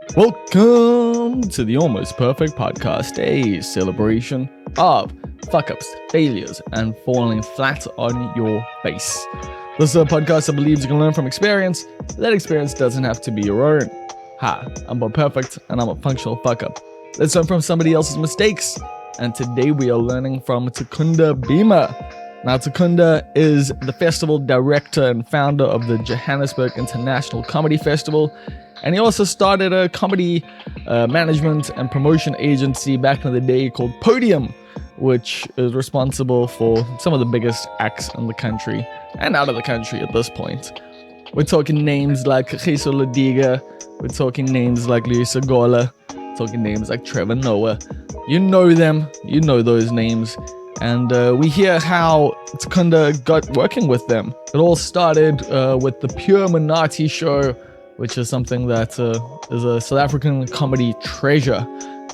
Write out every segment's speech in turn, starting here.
Welcome to the Almost Perfect Podcast, a celebration of fuck-ups, failures, and falling flat on your face. This is a podcast that believes you can learn from experience. That experience doesn't have to be your own. Hi, I'm Bob Perfect, and I'm a functional fuck-up. Let's learn from somebody else's mistakes. And today we are learning from Takunda Bimha. Now, Takunda is the festival director and founder of the Johannesburg International Comedy Festival. And he also started a comedy management and promotion agency back in the day called Podium, which is responsible for some of the biggest acts in the country and out of the country at this point. We're talking names like Kagiso Lediga, we're talking names like Luis Agola, talking names like Trevor Noah. You know them, you know those names. And we hear how Takunda got working with them. It all started with the Pure Monate Show, which is something that is a South African comedy treasure.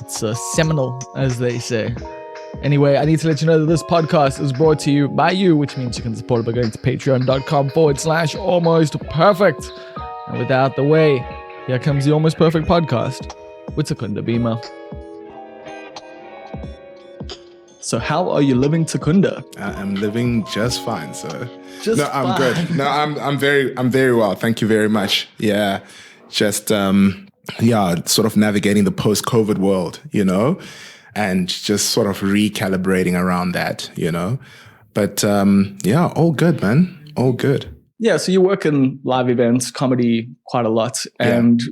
It's seminal, as they say. Anyway, I need to let you know that this podcast is brought to you by you, which means you can support it by going to patreon.com/almostperfect. And with that out the way, here comes the Almost Perfect Podcast with Takunda Bimha. So how are you living, Takunda? I'm living just fine, sir. I'm good. No, I'm very well. Thank you very much. Yeah, just sort of navigating the post-COVID world, and just sort of recalibrating around that, But all good, man. All good. Yeah, so you work in live events, comedy quite a lot, and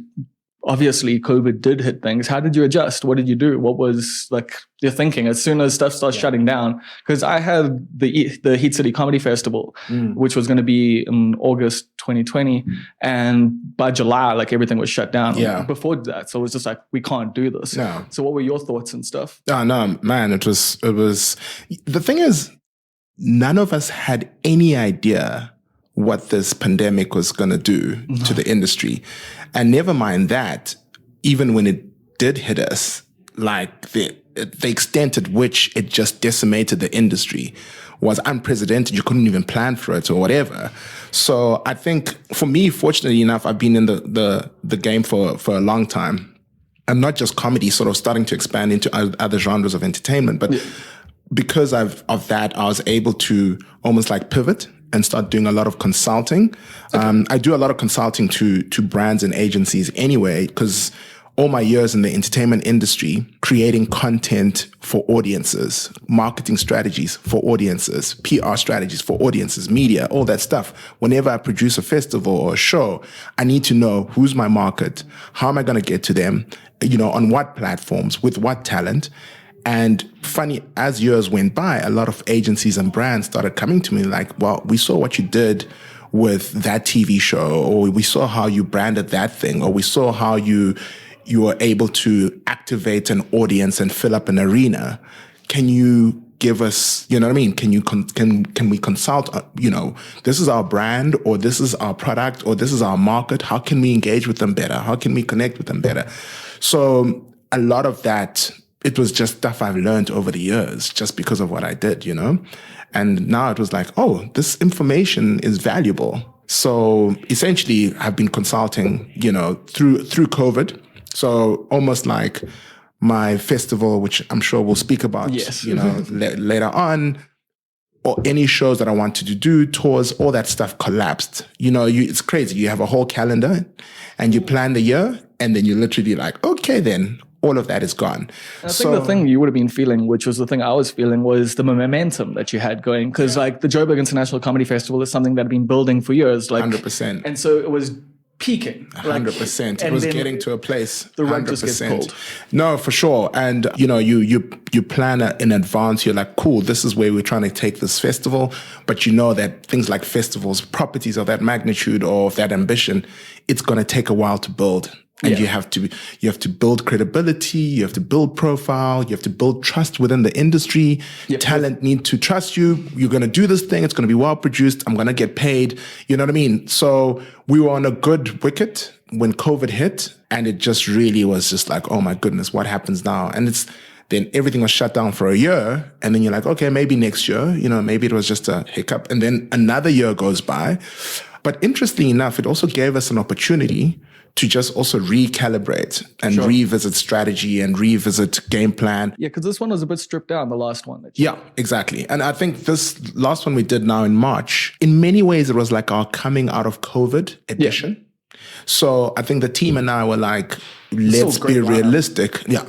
obviously COVID did hit things. How did you adjust? What did you do? What was like your thinking as soon as stuff starts shutting down? Because I had the Heat City Comedy Festival, which was going to be in August 2020. And by July, like everything was shut down before that. So it was just like, we can't do this. No. So what were your thoughts and stuff? Oh, no, man, it was, the thing is, none of us had any idea what this pandemic was going to do to the industry. And never mind that, even when it did hit us, like the extent at which it just decimated the industry was unprecedented. You couldn't even plan for it or whatever. So I think for me, fortunately enough, I've been in the game for a long time. And not just comedy, sort of starting to expand into other genres of entertainment. But because of that, I was able to almost like pivot and start doing a lot of consulting. Okay. I do a lot of consulting to brands and agencies anyway, because all my years in the entertainment industry, creating content for audiences, marketing strategies for audiences, PR strategies for audiences, media, all that stuff. Whenever I produce a festival or a show, I need to know who's my market, how am I going to get to them, on what platforms, with what talent. And funny, as years went by, a lot of agencies and brands started coming to me like, well, we saw what you did with that TV show, or we saw how you branded that thing, or we saw how you were able to activate an audience and fill up an arena. Can you give us, you know what I mean? Can we consult, this is our brand, or this is our product, or this is our market. How can we engage with them better? How can we connect with them better? So a lot of that, it was just stuff I've learned over the years just because of what I did, And now it was like, oh, this information is valuable. So essentially, I've been consulting, through COVID. So almost like my festival, which I'm sure we'll speak about, later on, or any shows that I wanted to do, tours, all that stuff collapsed. It's crazy. You have a whole calendar and you plan the year, and then you're literally like, okay, then all of that is gone. I think the thing you would have been feeling, which was the thing I was feeling, was the momentum that you had going. Because like the Joburg International Comedy Festival is something that had been building for years. Like 100%. And so it was peaking. 100%. It was getting to a place. The rug just gets pulled. No, for sure. And you plan in advance. You're like, cool, this is where we're trying to take this festival. But you know that things like festivals, properties of that magnitude or of that ambition, it's going to take a while to build. And you have to build credibility, you have to build profile, you have to build trust within the industry. Talent need to trust you. You're going to do this thing. It's going to be well produced. I'm going to get paid. You know what I mean? So we were on a good wicket when COVID hit, and it just really was just like, oh my goodness, what happens now? And then everything was shut down for a year. And then you're like, okay, maybe next year, maybe it was just a hiccup. And then another year goes by. But interestingly enough, it also gave us an opportunity to just also recalibrate and revisit strategy and revisit game plan. Yeah, because this one was a bit stripped down, the last one. Yeah, exactly. And I think this last one we did now in March, in many ways, it was like our coming out of COVID edition. Yeah. So I think the team and I were like, let's be realistic. Yeah,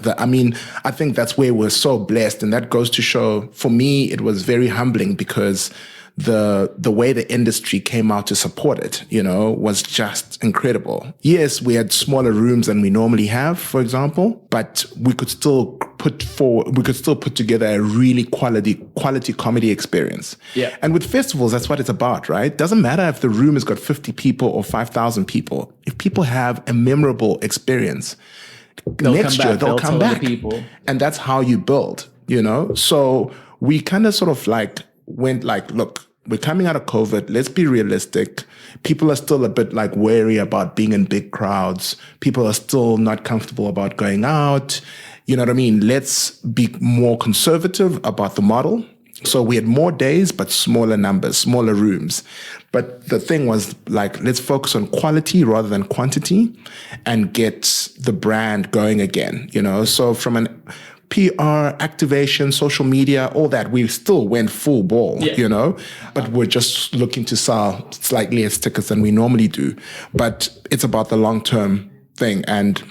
I think that's where we're so blessed. And that goes to show, for me, it was very humbling because the way the industry came out to support it, was just incredible. Yes, we had smaller rooms than we normally have, for example, but we could still put together a really quality comedy experience. Yeah. And with festivals, that's what it's about, right? Doesn't matter if the room has got 50 people or 5,000 people. If people have a memorable experience, next year they'll come back. And that's how you build, So we kind of sort of like went like, look, we're coming out of COVID. Let's be realistic. People are still a bit like wary about being in big crowds. People are still not comfortable about going out. You know what I mean? Let's be more conservative about the model. So we had more days, but smaller numbers, smaller rooms. But the thing was like, let's focus on quality rather than quantity and get the brand going again, So from an PR, activation, social media, all that, we still went full ball, but we're just looking to sell slightly less tickets than we normally do. But it's about the long-term thing, and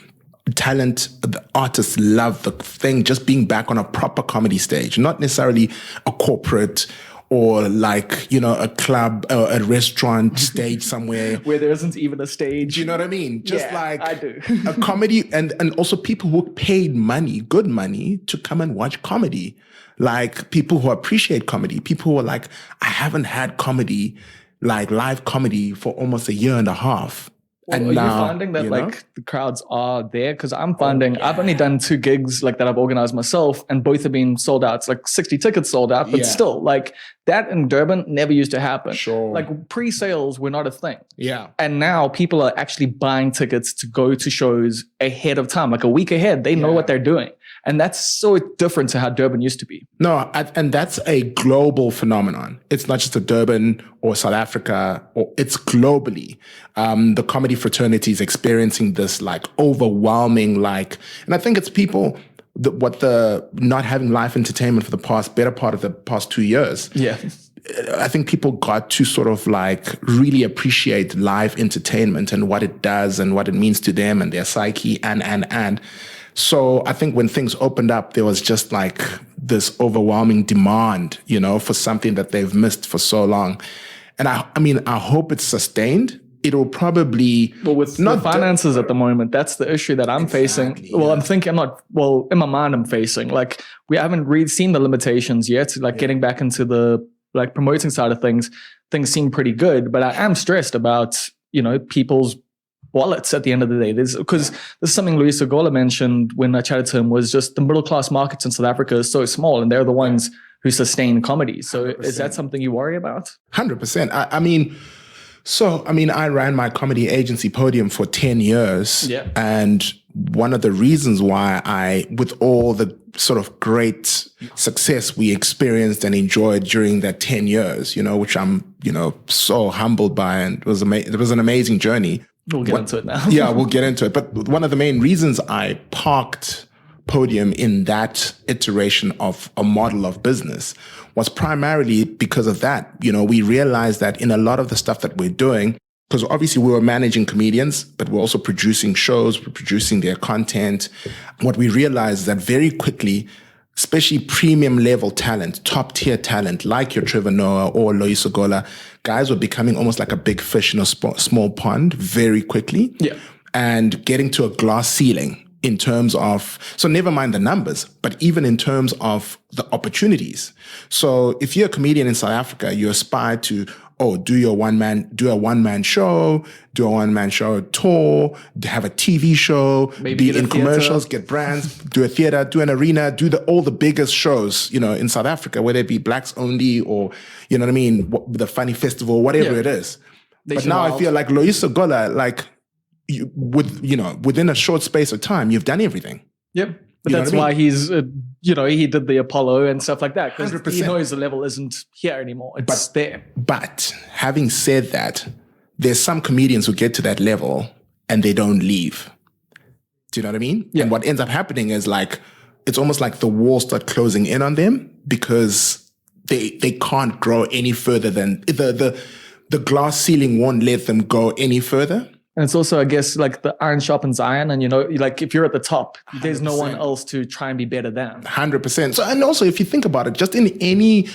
talent, the artists love the thing, just being back on a proper comedy stage, not necessarily a corporate or like, a club or a restaurant stage somewhere. Where there isn't even a stage. You know what I mean? Just like I do. a comedy and also people who paid money, good money, to come and watch comedy. Like people who appreciate comedy, people who are like, I haven't had comedy, like live comedy for almost a year and a half. Well, and are you finding that like the crowds are there? Because I'm finding I've only done 2 gigs like that I've organized myself, and both have been sold out. It's like 60 tickets sold out, but still like that in Durban never used to happen. Sure. Like pre-sales were not a thing. Yeah. And now people are actually buying tickets to go to shows ahead of time, like a week ahead. They know what they're doing. And that's so different to how Durban used to be. No, and that's a global phenomenon. It's not just a Durban or South Africa, or it's globally. The comedy fraternity is experiencing this like overwhelming, and I think it's people, not having live entertainment for the better part of the past 2 years. Yeah. I think people got to sort of like really appreciate live entertainment and what it does and what it means to them and their psyche and. So I think when things opened up, there was just like this overwhelming demand, for something that they've missed for so long. And I hope it's sustained. It'll probably... Well, with not finances at the moment, that's the issue that I'm facing. Well, I'm thinking in my mind, I'm facing, like, we haven't really seen the limitations yet. Like getting back into the like promoting side of things seem pretty good, but I am stressed about, people's wallets at the end of the day. Because this is something Luis Ogola mentioned when I chatted to him, was just the middle class markets in South Africa is so small, and they're the ones who sustain comedy. So 100%. Is that something you worry about? 100%. I ran my comedy agency Podium for 10 years. Yeah. And one of the reasons why with all the sort of great success we experienced and enjoyed during that 10 years, which I'm, so humbled by, and it was an amazing journey. We'll get into it now. Yeah, we'll get into it. But one of the main reasons I parked Podium in that iteration of a model of business was primarily because of that. We realized that in a lot of the stuff that we're doing, because obviously we were managing comedians, but we're also producing shows, we're producing their content. What we realized is that very quickly, especially premium level talent, top tier talent, like your Trevor Noah or Lois Ogola, guys were becoming almost like a big fish in a small pond very quickly. Yeah. And getting to a glass ceiling in terms of, so never mind the numbers, but even in terms of the opportunities. So if you're a comedian in South Africa, you aspire to, do a one-man show tour, have a TV show, maybe be in commercials, get brands, do a theater, do an arena, do all the biggest shows, in South Africa, whether it be Blacks Only or, the Funny Festival, whatever it is. But now I feel like Lois Ogola, within a short space of time, you've done everything. Yep. But that's why he's, he did the Apollo and stuff like that. Because he knows the level isn't here anymore. It's there. But having said that, there's some comedians who get to that level and they don't leave. Do you know what I mean? Yeah. And what ends up happening is like, it's almost like the walls start closing in on them because they can't grow any further than the glass ceiling won't let them go any further. And it's also, I guess, like the iron sharpens iron. And, like if you're at the top, there's 100%. No one else to try and be better than. 100%. So, and also if you think about it, just in any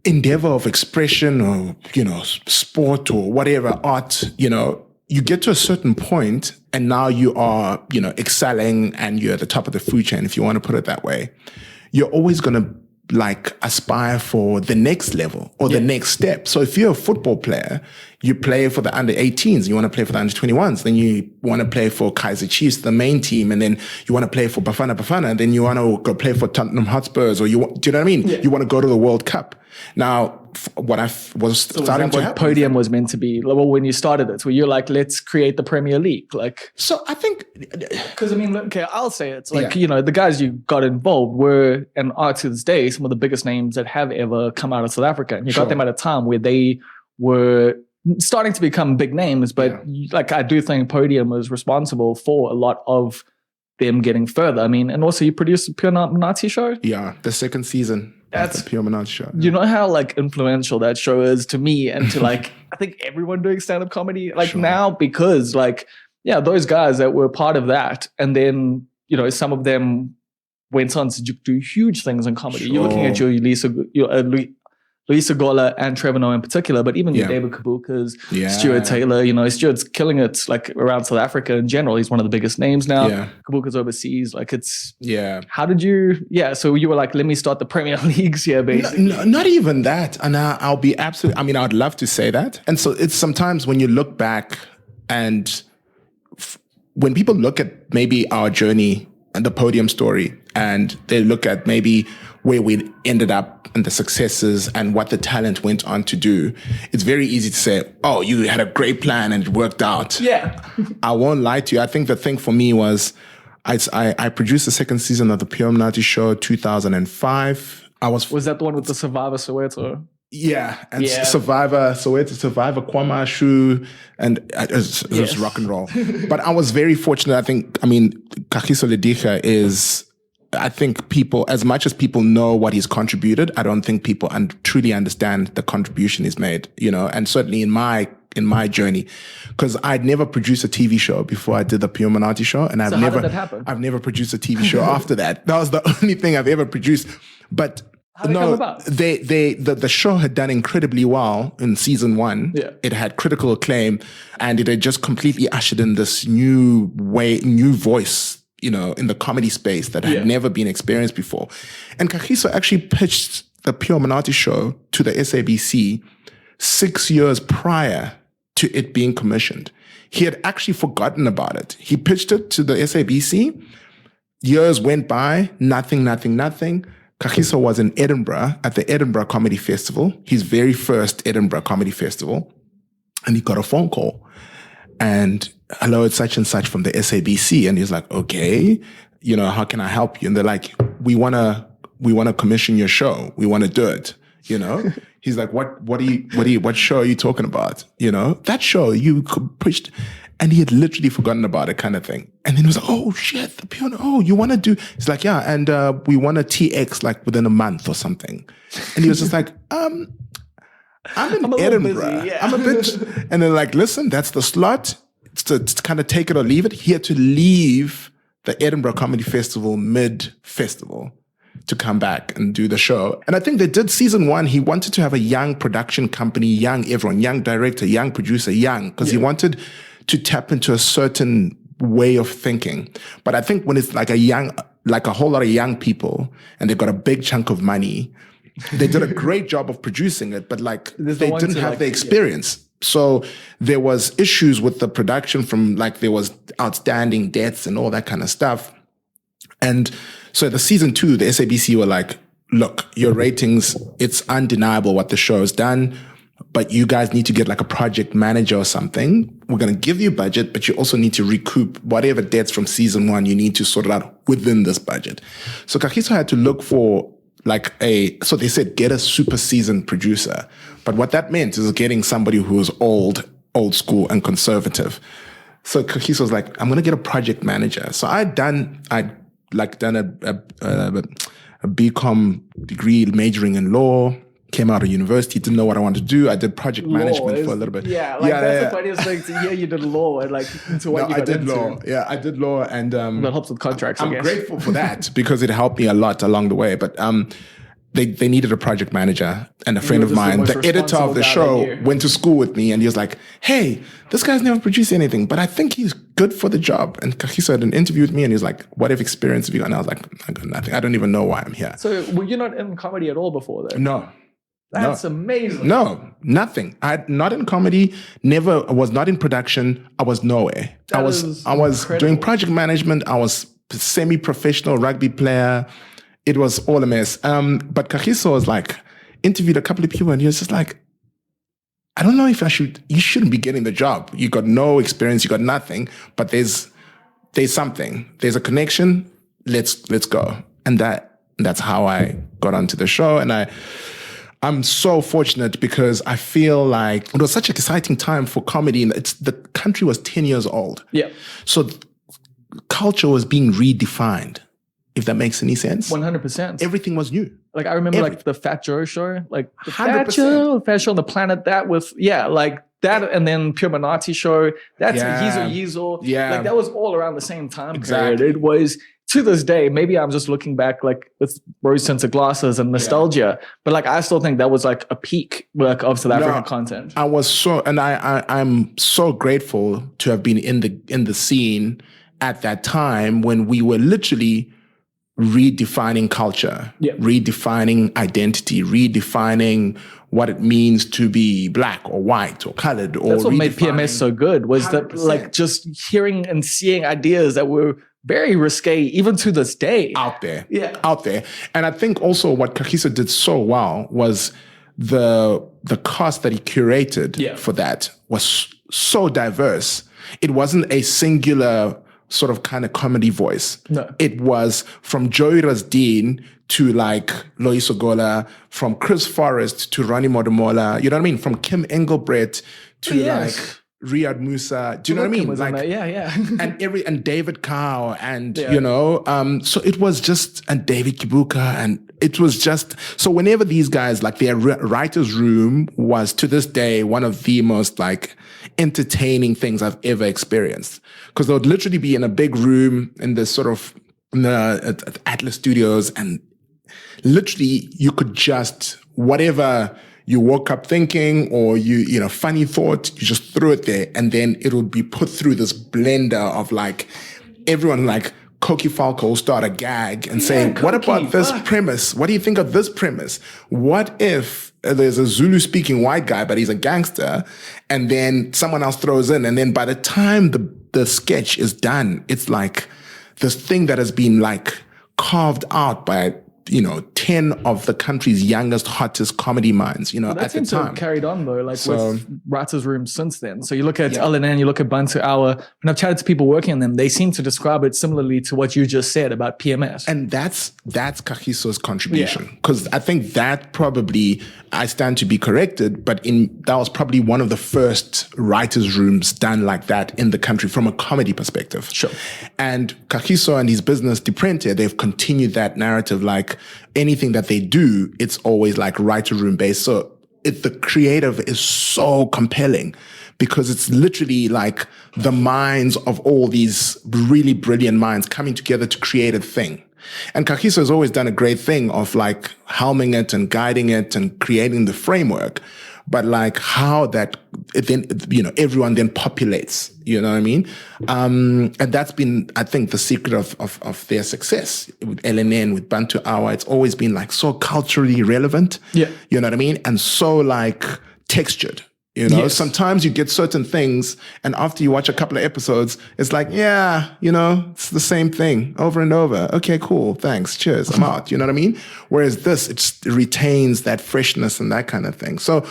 endeavor of expression or, sport or whatever, art, you get to a certain point and now you are, excelling and you're at the top of the food chain, if you want to put it that way. You're always going to aspire for the next level or the next step. So if you're a football player, you play for the under 18s, you want to play for the under 21s, then you want to play for Kaizer Chiefs, the main team, and then you want to play for Bafana, and then you want to go play for Tottenham Hotspurs, or do you know what I mean? Yeah. You want to go to the World Cup. Now, what I was starting to happen. Podium was meant to be, well, when you started it, where you're like, let's create the Premier League. So I think, because I'll say it. It's like, the guys you got involved were, and are to this day, some of the biggest names that have ever come out of South Africa. And you got them at a time where they were starting to become big names. But I do think Podium was responsible for a lot of them getting further. And also you produced the Pure Monate Show. Yeah, the second season. That's the Pure Monate Show. You know how influential that show is to me and to I think everyone doing stand-up comedy now, because those guys that were part of that, and then some of them went on to do huge things in comedy. You're looking at your Lisa Gola and Trevor Noah in particular, but even your David Kabukas, Stuart Taylor, Stuart's killing it around South Africa in general. He's one of the biggest names now. Yeah. Kabuka's overseas. How did you, so you were like, let me start the Premier Leagues here, basically. No, not even that. And I'll be absolutely, I'd love to say that. And so it's sometimes when you look back and when people look at maybe our journey and the Podium story, and they look at maybe where we ended up and the successes and what the talent went on to do, it's very easy to say, oh, you had a great plan and it worked out. Yeah. I won't lie to you. I think the thing for me was I produced the second season of the Pure Monate Show 2005. Was that the one with the Survivor Soweto? Yeah, and Survivor Soweto, Survivor Kwamashu, and it was rock and roll. But I was very fortunate. Kagiso Lediga is, I think people, as much as people know what he's contributed, I don't think people truly understand the contribution he's made, and certainly in my journey, because I'd never produced a TV show before I did the Pure Monate Show. And how did that happen? I've never produced a TV show after that. That was the only thing I've ever produced. But how did it come about? The show had done incredibly well in season 1. Yeah. It had critical acclaim, and it had just completely ushered in this new voice, in the comedy space that had never been experienced before. And Kagiso actually pitched the Pure Monate Show to the SABC 6 years prior to it being commissioned. He had actually forgotten about it. He pitched it to the SABC. Years went by, nothing. Kagiso was in Edinburgh at the Edinburgh Comedy Festival, his very first Edinburgh Comedy Festival, and he got a phone call. And, hello, it's such and such from the SABC. And he's like, okay, how can I help you? And they're like, we want to commission your show. We want to do it. He's like, what show are you talking about? That show you pushed. And he had literally forgotten about it, kind of thing. And then he was like, oh shit, the Pure, you want to do? He's like, yeah. And, we want a TX within a month or something. And he was just like, I'm in Edinburgh. Busy, I'm a bit, and they're like, listen, that's the slot. It's to kind of take it or leave it. He had to leave the Edinburgh Comedy Festival mid-festival to come back and do the show. And I think they did season 1. He wanted to have a young production company, young everyone, young director, young producer, because he wanted to tap into a certain way of thinking. But I think when it's like a whole lot of young people and they've got a big chunk of money, they did a great job of producing it, but they didn't have the experience. So there was issues with the production from there was outstanding debts and all that kind of stuff. And so the season 2, the SABC were like, look, your ratings, it's undeniable what the show has done, but you guys need to get a project manager or something. We're going to give you budget, but you also need to recoup whatever debts from season 1. You need to sort it out within this budget. So Kagiso had to look for so they said, get a super seasoned producer. But what that meant is getting somebody who was old school and conservative. So Kagiso was like, I'm going to get a project manager. So I'd done a BCom degree majoring in law, came out of university, didn't know what I wanted to do. I did project management for a little bit. That's the funniest thing to hear. You did law and like into what you got into. Law. Yeah, I did law, and that helps with contracts. I'm grateful for that because it helped me a lot along the way. But they needed a project manager, and a friend of mine, the editor of the show, went to school with me, and he was like, "Hey, this guy's never produced anything, but I think he's good for the job." And Kagiso had an interview with me, and he was like, "What if experience have you got?" And I was like, "I got nothing. I don't even know why I'm here." So were you not in comedy at all before then? No. That's amazing. No, nothing. Not in comedy, was not in production. I was nowhere. I was doing project management. I was semi-professional rugby player. It was all a mess. But Kagiso was like, interviewed a couple of people, and he was just like, I don't know if you shouldn't be getting the job. You got no experience, you got nothing, but there's something. There's a connection. Let's go. And that's how I got onto the show. And I'm so fortunate because I feel like it was such an exciting time for comedy. And the country was 10 years old. Yeah. So culture was being redefined, if that makes any sense. 100%. Everything was new. Like I remember like the Fat Joe show, like the Fat Joe on the planet, that with, like that, and then Pure Monate Show, that's Yizo. Yeah. Like that was all around the same time Exactly. period. It was, to this day, maybe I'm just looking back like with rose-tinted glasses and nostalgia, but like I still think that was like a peak like of South African content. I was I'm so grateful to have been in the scene at that time when we were literally redefining culture, redefining identity, redefining what it means to be black or white or colored. Or that's what made PMS so good, was 100%. That like just hearing and seeing ideas that were very risque, even to this day. Out there. And I think also what Kagiso did so well was the cast that he curated for that was so diverse. It wasn't a singular sort of kind of comedy voice. No. It was from Joey Rasdeen to like Loyiso Gola, from Chris Forrest to Ronnie Modamola, you know what I mean? From Kim Engelbrett to like Riyad Musa. Do you know what I mean? Like, and David Cow and you know, so it was just, and David Kibuka, and it was just, so whenever these guys, like their writer's room was to this day one of the most like entertaining things I've ever experienced. Because they would literally be in a big room in this sort of at Atlas Studios, and literally you could just, whatever you woke up thinking or you know, funny thought, you just threw it there, and then it would be put through this blender of like, everyone like Koki Falco will start a gag and saying, what about this premise? What do you think of this premise? What if there's a Zulu speaking white guy, but he's a gangster, and then someone else throws in, and then by the time the sketch is done, it's like this thing that has been like carved out by, you know, 10 of the country's youngest, hottest comedy minds, you know, at the time. Carried on though, like with writers' rooms since then. So you look at LNN, you look at Bantu Hour, and I've chatted to people working on them, they seem to describe it similarly to what you just said about PMS. And that's Kagiso's contribution. Because I think that probably, I stand to be corrected, but that was probably one of the first writers' rooms done like that in the country from a comedy perspective. Sure. And Kagiso and his business, Deprente, they've continued that narrative. Like anything that they do, it's always like writer room based. So the creative is so compelling because it's literally like the minds of all these really brilliant minds coming together to create a thing. And Kagiso has always done a great thing of like helming it and guiding it and creating the framework. But like how that then, you know, everyone then populates, you know what I mean? And that's been, I think, the secret of their success with LNN, with Bantu Hour. It's always been like so culturally relevant. Yeah. You know what I mean? And so like textured. You know, sometimes you get certain things, and after you watch a couple of episodes, it's like, yeah, you know, it's the same thing over and over. Okay, cool. Thanks. Cheers. I'm out. You know what I mean? Whereas this, it retains that freshness and that kind of thing. So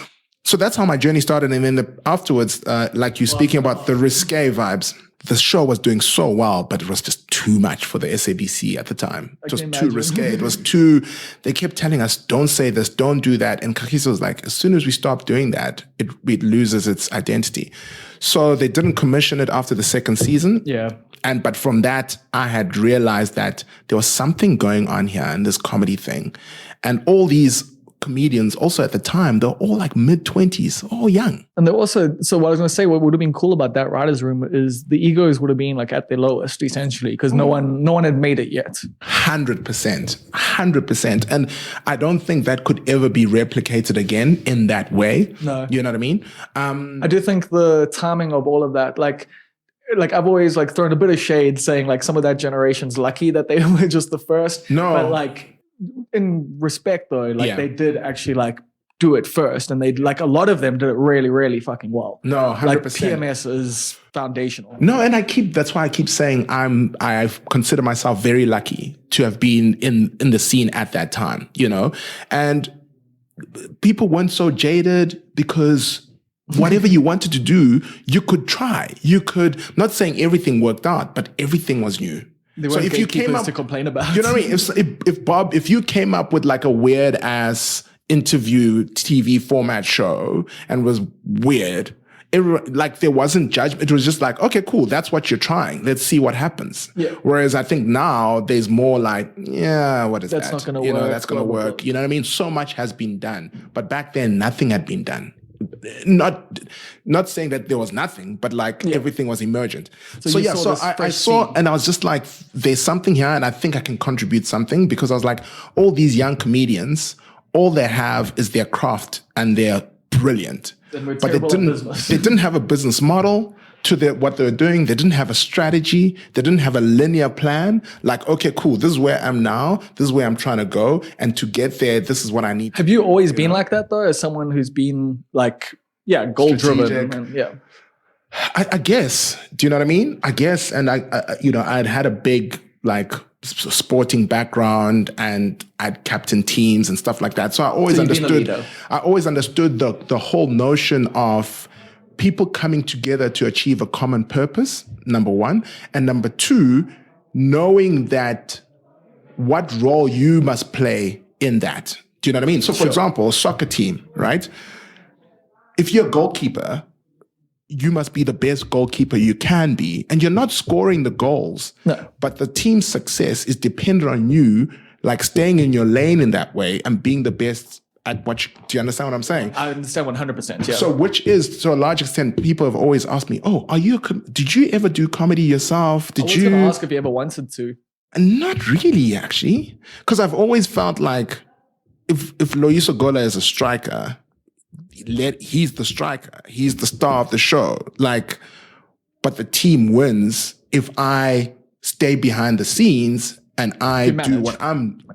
that's how my journey started. And then afterwards, like you're speaking about the risque vibes, the show was doing so well, but it was just too much for the SABC at the time. It was too risque. It was too, they kept telling us, don't say this, don't do that. And Kagiso was like, as soon as we stop doing that, it loses its identity. So they didn't commission it after the second season. Yeah. But from that, I had realized that there was something going on here in this comedy thing. And all these comedians also at the time, they're all like mid-20s, all young. And they're also, so what I was going to say, what would have been cool about that writer's room is the egos would have been like at their lowest, essentially, because no one had made it yet. 100%. And I don't think that could ever be replicated again in that way. No. You know what I mean? I do think the timing of all of that, like I've always like thrown a bit of shade saying like some of that generation's lucky that they were just the first. No. But like in respect though, like they did actually like do it first, and they like a lot of them did it really, really fucking well. No, 100%. Like PMS is foundational. No, and that's why I keep saying I consider myself very lucky to have been in the scene at that time, you know, and people weren't so jaded because whatever you wanted to do, you could try. You could, not saying everything worked out, but everything was new. So if you came up to complain about, you know what I mean? If Bob, if you came up with like a weird ass interview TV format show and was weird, like there wasn't judgment. It was just like, okay, cool. That's what you're trying. Let's see what happens. Yeah. Whereas I think now there's more like, yeah, what is that? That's not going to work. work. You know, that's going to work. You know what I mean? So much has been done, but back then nothing had been done. Not saying that there was nothing, but like everything was emergent. So I saw, and I was just like, there's something here, and I think I can contribute something, because I was like, all these young comedians, all they have is their craft, and they're brilliant, but they didn't have a business model to what they were doing. They didn't have a strategy. They didn't have a linear plan. Like, okay, cool. This is where I'm now. This is where I'm trying to go. And to get there, this is what I need. Have you always been like that though? As someone who's been like, goal driven. I guess. Do you know what I mean? I guess. And I'd had a big like sporting background, and I'd captained teams and stuff like that. So I always understood the whole notion of people coming together to achieve a common purpose, number one. And number two, knowing that what role you must play in that. Do you know what I mean? So for example, a soccer team, right? If you're a goalkeeper, you must be the best goalkeeper you can be. And you're not scoring the goals. No. But the team's success is dependent on you, like staying in your lane in that way and being the best at what do you understand what I'm saying? I understand 100%. Yeah. So which is, to a large extent, people have always asked me, oh, did you ever do comedy yourself? I was going to ask if you ever wanted to. Not really, actually. Because I've always felt like if Loyiso Gola is a striker, he's the striker. He's the star of the show. Like, but the team wins if I stay behind the scenes and I do what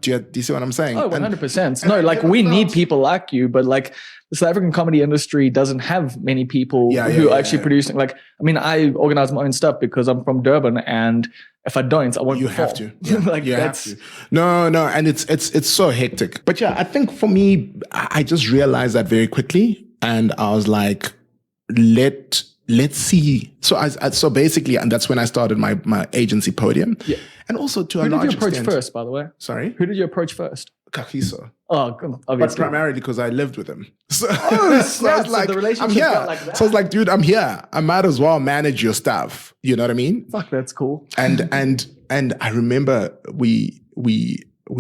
do you see what I'm saying? Oh, 100%. No, like we need people like you, but like the South African comedy industry doesn't have many people who are actually producing. Like, I mean, I organize my own stuff because I'm from Durban, and if I don't, I won't. You fall. have to. Yeah, like you have to. No, and it's so hectic. But yeah, I think for me, I just realized that very quickly, and I was like, let's see. So basically, and that's when I started my agency Podium. Yeah. And also to a large extent. Who did you approach first, by the way? Sorry? Who did you approach first? Kagiso. Oh, obviously. But primarily because I lived with him. So, so I was like, the relationship I'm here. Like that. So I was like, dude, I'm here. I might as well manage your stuff. You know what I mean? Fuck, that's cool. And I remember we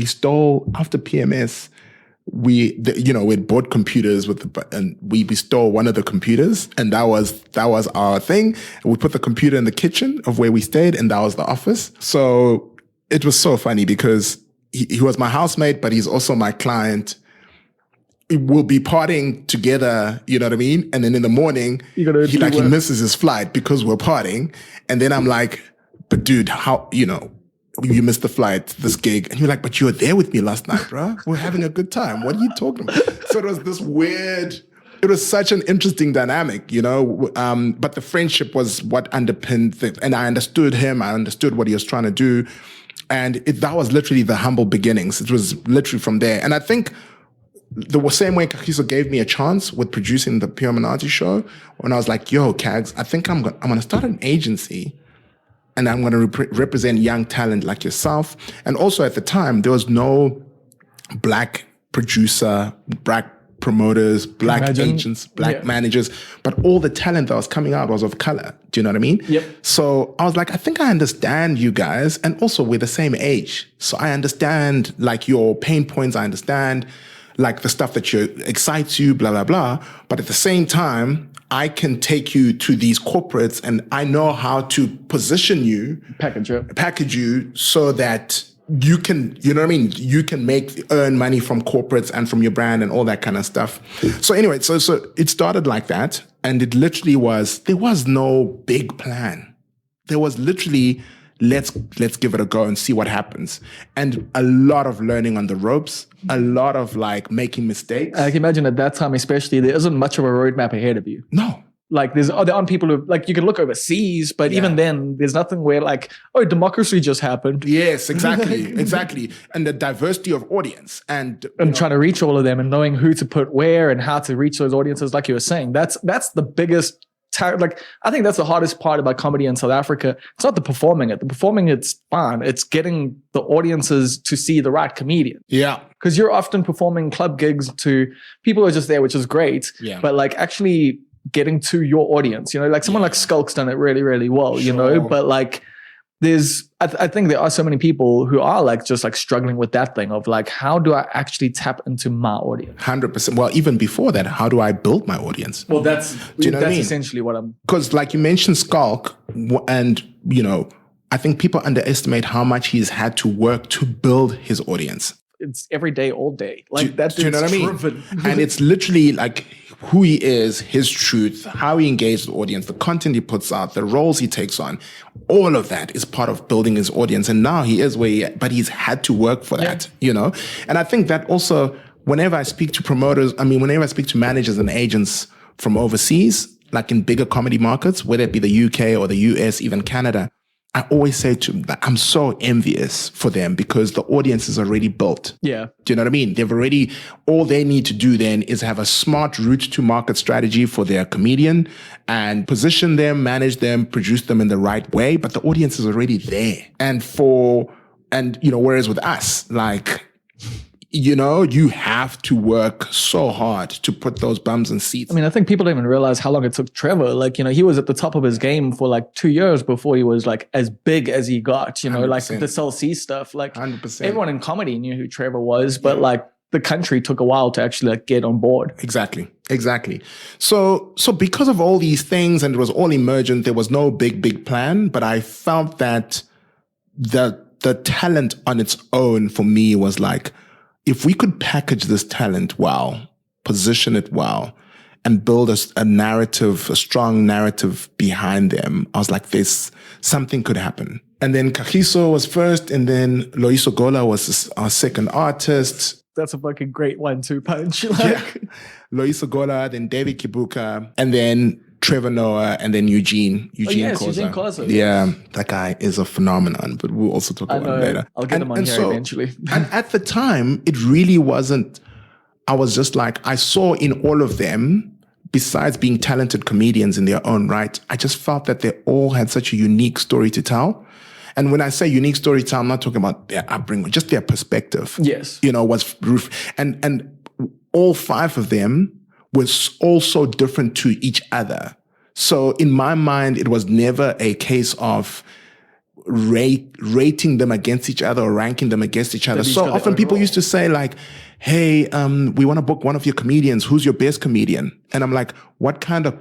stole, after PMS, we'd bought computers and we stole one of the computers, and that was our thing. And we put the computer in the kitchen of where we stayed, and that was the office. So it was so funny because he was my housemate, but he's also my client. We'll be partying together, you know what I mean? And then in the morning, he misses his flight because we're partying. And then I'm like, but dude, how, you missed the flight, this gig. And you're like, but you were there with me last night, bro. We're having a good time. What are you talking about? So it was this weird, it was such an interesting dynamic, but the friendship was what underpinned it. And I understood him. I understood what he was trying to do. And that was literally the humble beginnings. It was literally from there. And I think the same way Kagiso gave me a chance with producing the Pure Monate Show, when I was like, yo, Kags, I think I'm going to start an agency and I'm going to represent young talent like yourself. And also at the time, there was no black producer, black promoters, black agents, black managers, but all the talent that was coming out was of color. Do you know what I mean? Yep. So I was like, I think I understand you guys. And also we're the same age. So I understand like your pain points. I understand like the stuff that excites you, blah, blah, blah. But at the same time, I can take you to these corporates and I know how to position you, package you so that you can, you know what I mean? You can earn money from corporates and from your brand and all that kind of stuff. So anyway, so it started like that. And it literally there was no big plan. There was literally, let's give it a go and see what happens. And a lot of learning on the ropes, a lot of like making mistakes. I can imagine at that time, especially, there isn't much of a roadmap ahead of you. No. Like there aren't people who, like, you can look overseas, but even then there's nothing where like, oh, democracy just happened. Yes, exactly. And the diversity of audience and trying to reach all of them and knowing who to put where and how to reach those audiences. Like you were saying, that's the biggest, like, I think that's the hardest part about comedy in South Africa. It's not the performing it. The performing it's fine. It's getting the audiences to see the right comedian. Yeah. Because you're often performing club gigs to people who are just there, which is great. Yeah. But like actually getting to your audience, like someone like Skulk's done it really, really well, but like I think there are so many people who are like just like struggling with that thing of like, how do I actually tap into my audience? 100%. Well, even before that, how do I build my audience? Well, that's essentially what I'm... Because like you mentioned Skulk and, I think people underestimate how much he's had to work to build his audience. It's every day, all day. Like that's, do you know what I mean? And it's literally like who he is, his truth, how he engages the audience, the content he puts out, the roles he takes on. All of that is part of building his audience. And now he is where but he's had to work for that, And I think that also, whenever I speak to promoters, whenever I speak to managers and agents from overseas, like in bigger comedy markets, whether it be the UK or the US, even Canada, I always say to them that I'm so envious for them because the audience is already built. Yeah. Do you know what I mean? All they need to do then is have a smart route to market strategy for their comedian and position them, manage them, produce them in the right way. But the audience is already there. Whereas with us, like, you have to work so hard to put those bums in seats. I think people don't even realize how long it took Trevor. Like, he was at the top of his game for like 2 years before he was like as big as he got, 100%. Like the Cell C stuff. Like 100%. Everyone in comedy knew who Trevor was, but like the country took a while to actually like get on board. Exactly. So because of all these things and it was all emergent, there was no big plan, but I felt that the talent on its own for me was like, if we could package this talent well, position it well, and build a narrative, a strong narrative behind them, I was like, something could happen. And then Kagiso was first, and then Loyiso Gola was our second artist. That's a fucking great 1-2 punch. Loyiso Gola, then David Kibuka, and then Trevor Noah, and then Eugene Koza. Yeah, that guy is a phenomenon, but we'll also talk about him later. I'll get him on here eventually. And at the time, it really wasn't, I was just like, I saw in all of them, besides being talented comedians in their own right, I just felt that they all had such a unique story to tell. And when I say unique story to tell, I'm not talking about their upbringing, just their perspective. Yes. And all 5 of them was also different to each other. So in my mind, it was never a case of rating them against each other or ranking them against each other. So often people used to say like, hey, we want to book one of your comedians. Who's your best comedian? And I'm like, what kind of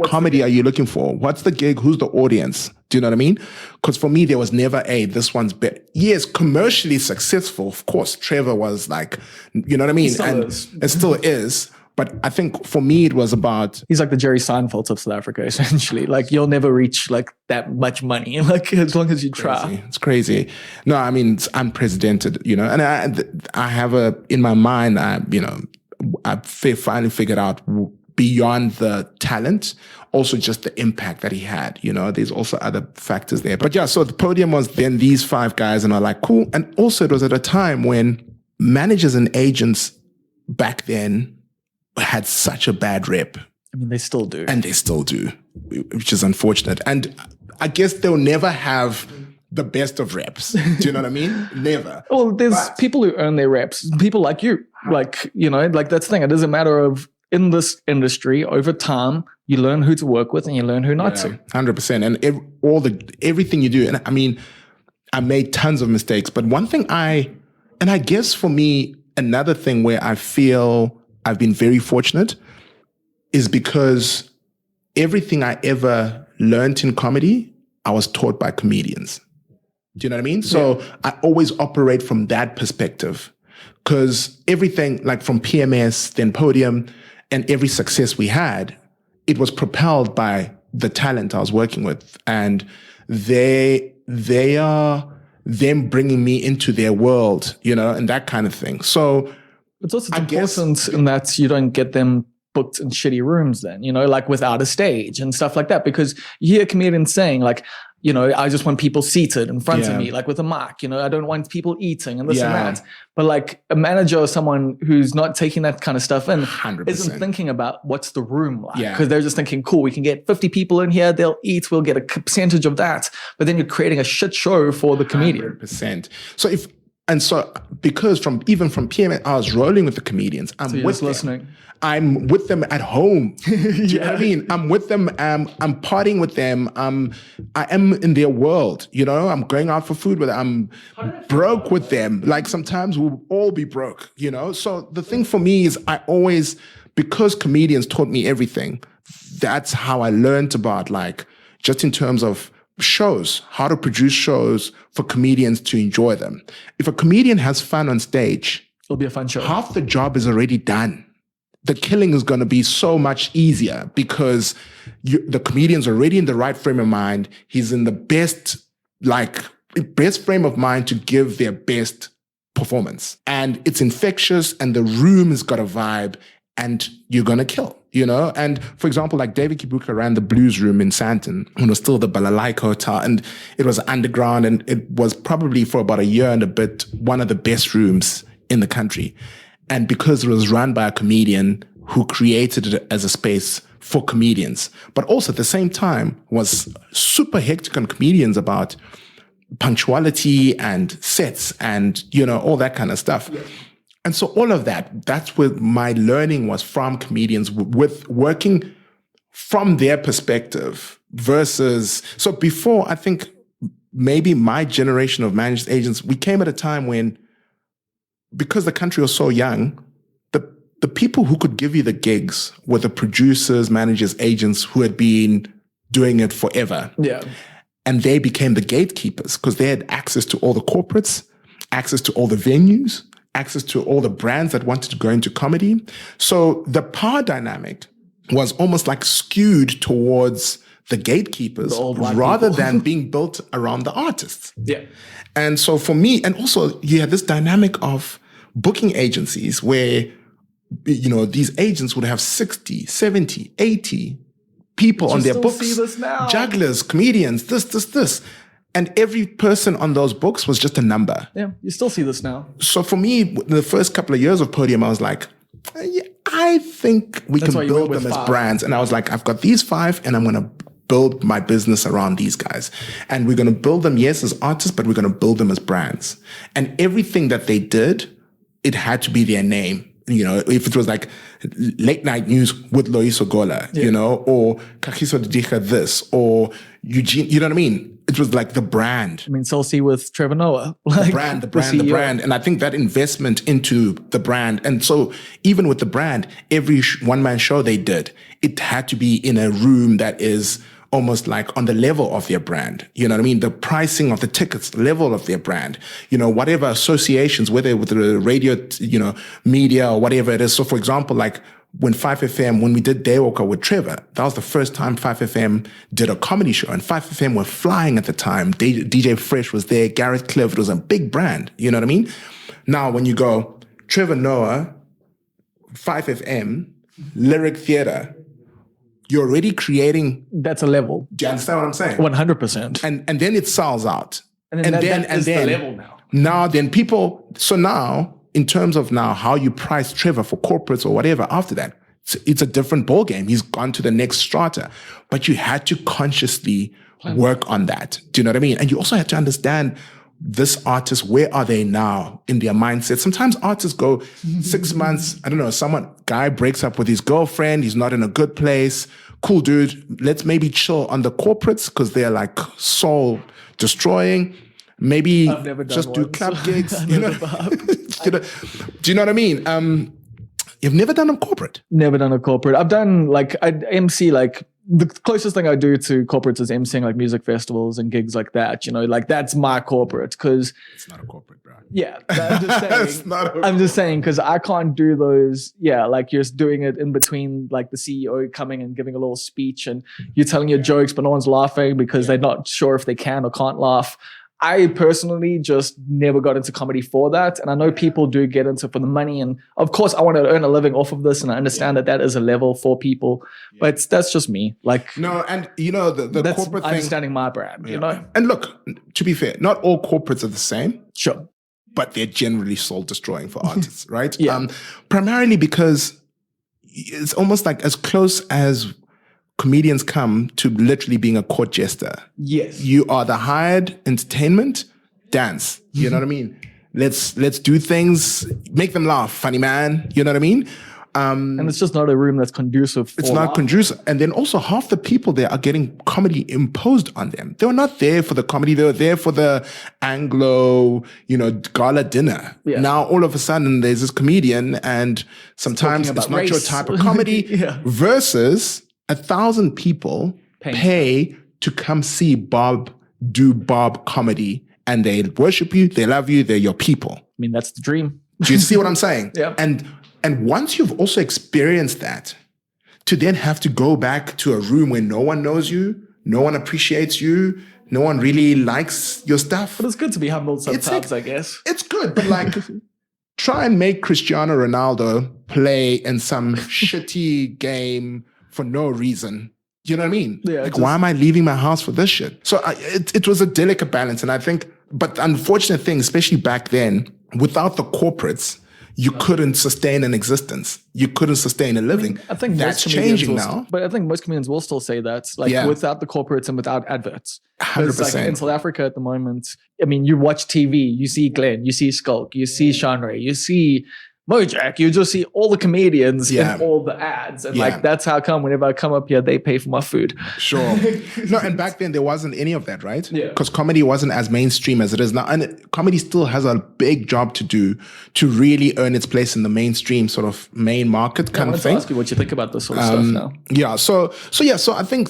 comedy are you looking for? What's the gig? Who's the audience? Do you know what I mean? Because for me, there was never this one's better. Yes, commercially successful. Of course, Trevor was like, you know what I mean? It still is. But I think for me, it was about... He's like the Jerry Seinfeld of South Africa, essentially. Like, you'll never reach like that much money, like as long as you try. It's crazy. No, it's unprecedented, And I have in my mind, I finally figured out beyond the talent, also just the impact that he had. There's also other factors there. But yeah, so the Podium was then these 5 guys, and I'm like, cool. And also it was at a time when managers and agents back then had such a bad rep. They still do. And they still do, which is unfortunate. And I guess they'll never have the best of reps. Do you know what I mean? Never. Well, there's people who earn their reps, people like you, like, you know, like that's the thing. It doesn't matter of in this industry over time, you learn who to work with and you learn who not to. 100%. And everything you do. And I mean, I made tons of mistakes, but one thing I guess for me, another thing where I feel I've been very fortunate is because everything I ever learned in comedy, I was taught by comedians. Do you know what I mean? So I always operate from that perspective because everything like from PMS, then Podium, and every success we had, it was propelled by the talent I was working with. And they are them bringing me into their world, you know, and that kind of thing. So it's also important in that you don't get them booked in shitty rooms then, you know, like without a stage and stuff like that. Because you hear comedians saying like, you know, I just want people seated in front of me, like with a mic, you know, I don't want people eating and this and that. But like a manager or someone who's not taking that kind of stuff in 100%. Isn't thinking about what's the room like. Because they're just thinking, cool, we can get 50 people in here, they'll eat, we'll get a percentage of that. But then you're creating a shit show for the comedian. 100%. So because from PMS, I was rolling with the comedians. I'm with them. Listening. I'm with them at home. Do you know what I mean? I'm with them. I'm partying with them. I am in their world. You know, I'm going out for food with them. I'm broke with them. Like sometimes we'll all be broke, you know? So the thing for me is because comedians taught me everything, that's how I learned about like, just in terms of shows, how to produce shows for comedians to enjoy them. If a comedian has fun on stage, it'll be a fun show. Half the job is already done. The killing is going to be so much easier because the comedian's already in the right frame of mind. He's in the best frame of mind to give their best performance. And it's infectious and the room has got a vibe and you're going to kill, you know? And for example, like David Kibuka ran the Blues Room in Sandton when it was still the Balalaika Hotel and it was underground and it was probably for about a year and a bit, one of the best rooms in the country. And because it was run by a comedian who created it as a space for comedians, but also at the same time was super hectic on comedians about punctuality and sets and, you know, all that kind of stuff. Yeah. And so all of that's where my learning was from comedians with working from their perspective versus, so before I think maybe my generation of managed agents, we came at a time when, because the country was so young, the people who could give you the gigs were the producers, managers, agents who had been doing it forever. Yeah. And they became the gatekeepers because they had access to all the corporates, access to all the venues, access to all the brands that wanted to go into comedy. So the power dynamic was almost like skewed towards the gatekeepers rather than being built around the artists. Yeah. And so for me, and also you had this dynamic of booking agencies where, you know, these agents would have 60, 70, 80 people on their books, jugglers, comedians, this. And every person on those books was just a number. Yeah, you still see this now. So for me, the first couple of years of Podium, I was like, I think we can build them as brands. And I was like, I've got these 5 and I'm going to build my business around these guys. And we're going to build them, yes, as artists, but we're going to build them as brands. And everything that they did, it had to be their name. You know, if it was like late night news with Loiso Gola, you know, or Kagiso Lediga this, or Eugene, you know what I mean? It was like the brand. I mean, Celsi with Trevor Noah. Like the brand. And I think that investment into the brand. And so even with the brand, every one-man show they did, it had to be in a room that is almost like on the level of their brand. You know what I mean? The pricing of the tickets, level of their brand, you know, whatever associations, whether with the radio, you know, media or whatever it is. So for example, like when 5FM, when we did Daywalker with Trevor, that was the first time 5FM did a comedy show and 5FM were flying at the time. DJ Fresh was there, Gareth Cliff, it was a big brand. You know what I mean? Now, when you go Trevor Noah, 5FM, Lyric Theatre, you're already creating. That's a level. Do you understand what I'm saying? 100%. And then it sells out. And then the level now. Now then people, so now in terms of now how you price Trevor for corporates or whatever after that, it's a different ballgame. He's gone to the next strata. But you had to consciously work on that. Do you know what I mean? And you also have to understand this artist, where are they now in their mindset? Sometimes artists go 6 months, I don't know, guy breaks up with his girlfriend, he's not in a good place. Cool, dude, let's maybe chill on the corporates because they're like soul destroying. Maybe just do club gigs. You know? Do you know what I mean? You've never done a corporate? Never done a corporate. I've done I MC the closest thing I do to corporates is emceeing like music festivals and gigs like that. That's my corporate because it's not a corporate, bro. Yeah, I'm just saying. I'm just saying because I can't do those. Yeah, like you're doing it in between, like the CEO coming and giving a little speech, and you're telling your jokes, but no one's laughing because they're not sure if they can or can't laugh. I personally just never got into comedy for that. And I know people do get into it for the money. And of course, I want to earn a living off of this. And I understand that is a level for people. But that's just me. No, and the corporate thing. Understanding my brand, And look, to be fair, not all corporates are the same. Sure. But they're generally soul destroying for artists, right? Yeah. Primarily because it's almost like as close as comedians come to literally being a court jester. Yes. You are the hired entertainment dance. You know what I mean? Let's do things, make them laugh, funny man. You know what I mean? And it's just not a room that's conducive for It's not conducive. And then also half the people there are getting comedy imposed on them. They were not there for the comedy. They were there for the Anglo, gala dinner. Yeah. Now all of a sudden there's this comedian and sometimes it's not your type of comedy versus 1,000 people pay to come see Bob do Bob comedy, and they worship you, they love you, they're your people. I mean, that's the dream. Do you see what I'm saying? Yeah. And once you've also experienced that, to then have to go back to a room where no one knows you, no one appreciates you, no one really likes your stuff. But it's good to be humbled sometimes, I guess. It's good, but try and make Cristiano Ronaldo play in some shitty game for no reason. You know what I mean? Yeah, why am I leaving my house for this shit? So it was a delicate balance. And I think, but the unfortunate thing, especially back then, without the corporates, you couldn't sustain an existence. You couldn't sustain a living. I think that's changing now. But I think most comedians will still say that, without the corporates and without adverts. 100%. In South Africa at the moment, I mean, you watch TV, you see Glenn, you see Skulk, you see Shanre, you see Mojack, you just see all the comedians in all the ads. And that's how come whenever I come up here, they pay for my food. Sure. No, and back then there wasn't any of that, right? Yeah. Because comedy wasn't as mainstream as it is now. And comedy still has a big job to do to really earn its place in the mainstream sort of main market kind of thing. I wanted to ask you what you think about this sort of stuff now. Yeah. So I think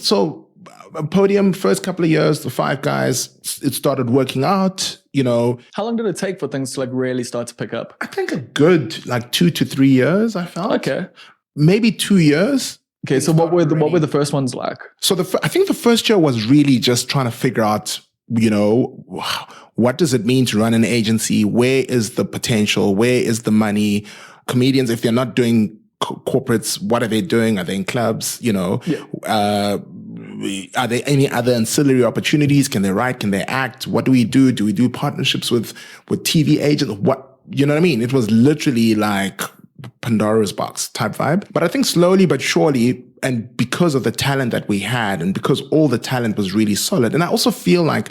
Podium, first couple of years, the 5 guys, it started working out, How long did it take for things to really start to pick up? I think a good 2 to 3 years, I felt. Okay. Maybe 2 years. Okay, so what were the first ones like? So I think the first year was really just trying to figure out, what does it mean to run an agency? Where is the potential? Where is the money? Comedians, if they're not doing corporates, what are they doing? Are they in clubs? Are there any other ancillary opportunities? Can they write? Can they act? What do we do? Do we do partnerships with TV agents? What, you know what I mean? It was literally like Pandora's box type vibe. But I think slowly but surely, and because of the talent that we had and because all the talent was really solid. And I also feel like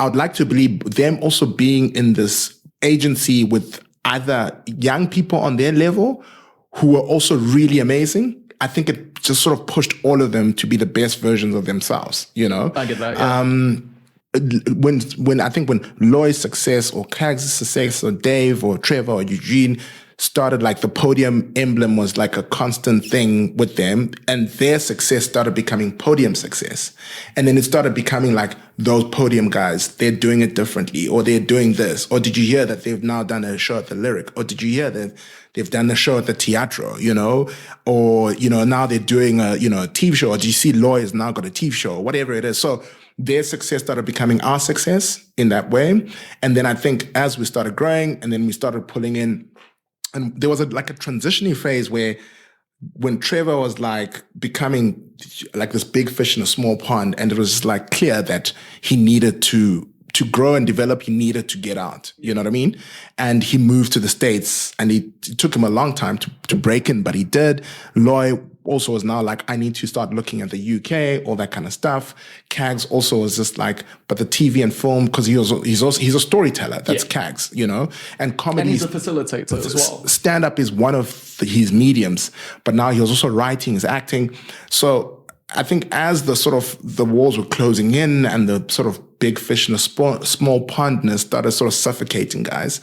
I would like to believe them also being in this agency with other young people on their level who were also really amazing. I think it just sort of pushed all of them to be the best versions of themselves, I get that, yeah. When Loy's success or Kag's success or Dave or Trevor or Eugene started, the Podium emblem was like a constant thing with them, and their success started becoming Podium success. And then it started becoming like those Podium guys, they're doing it differently, or they're doing this. Or did you hear that they've now done a show at the Lyric? Or did you hear that they've done a show at the Teatro, Or, now they're doing a TV show. Or do you see Loy has now got a TV show, or whatever it is. So their success started becoming our success in that way. And then I think as we started growing and then we started pulling in, and there was a transitioning phase where when Trevor was becoming this big fish in a small pond, and it was clear that he needed to grow and develop, he needed to get out. You know what I mean? And he moved to the States, and it took him a long time to break in, but he did. Loy also was now like, I need to start looking at the UK, all that kind of stuff. Kags also was just like, but the TV and film, because he's a storyteller. That's Kags, you know, and comedy. And he's a facilitator as well. Stand up is one of his mediums, but now he was also writing, he's acting. So I think as the walls were closing in and the sort of big fish in a small pondness started sort of suffocating guys.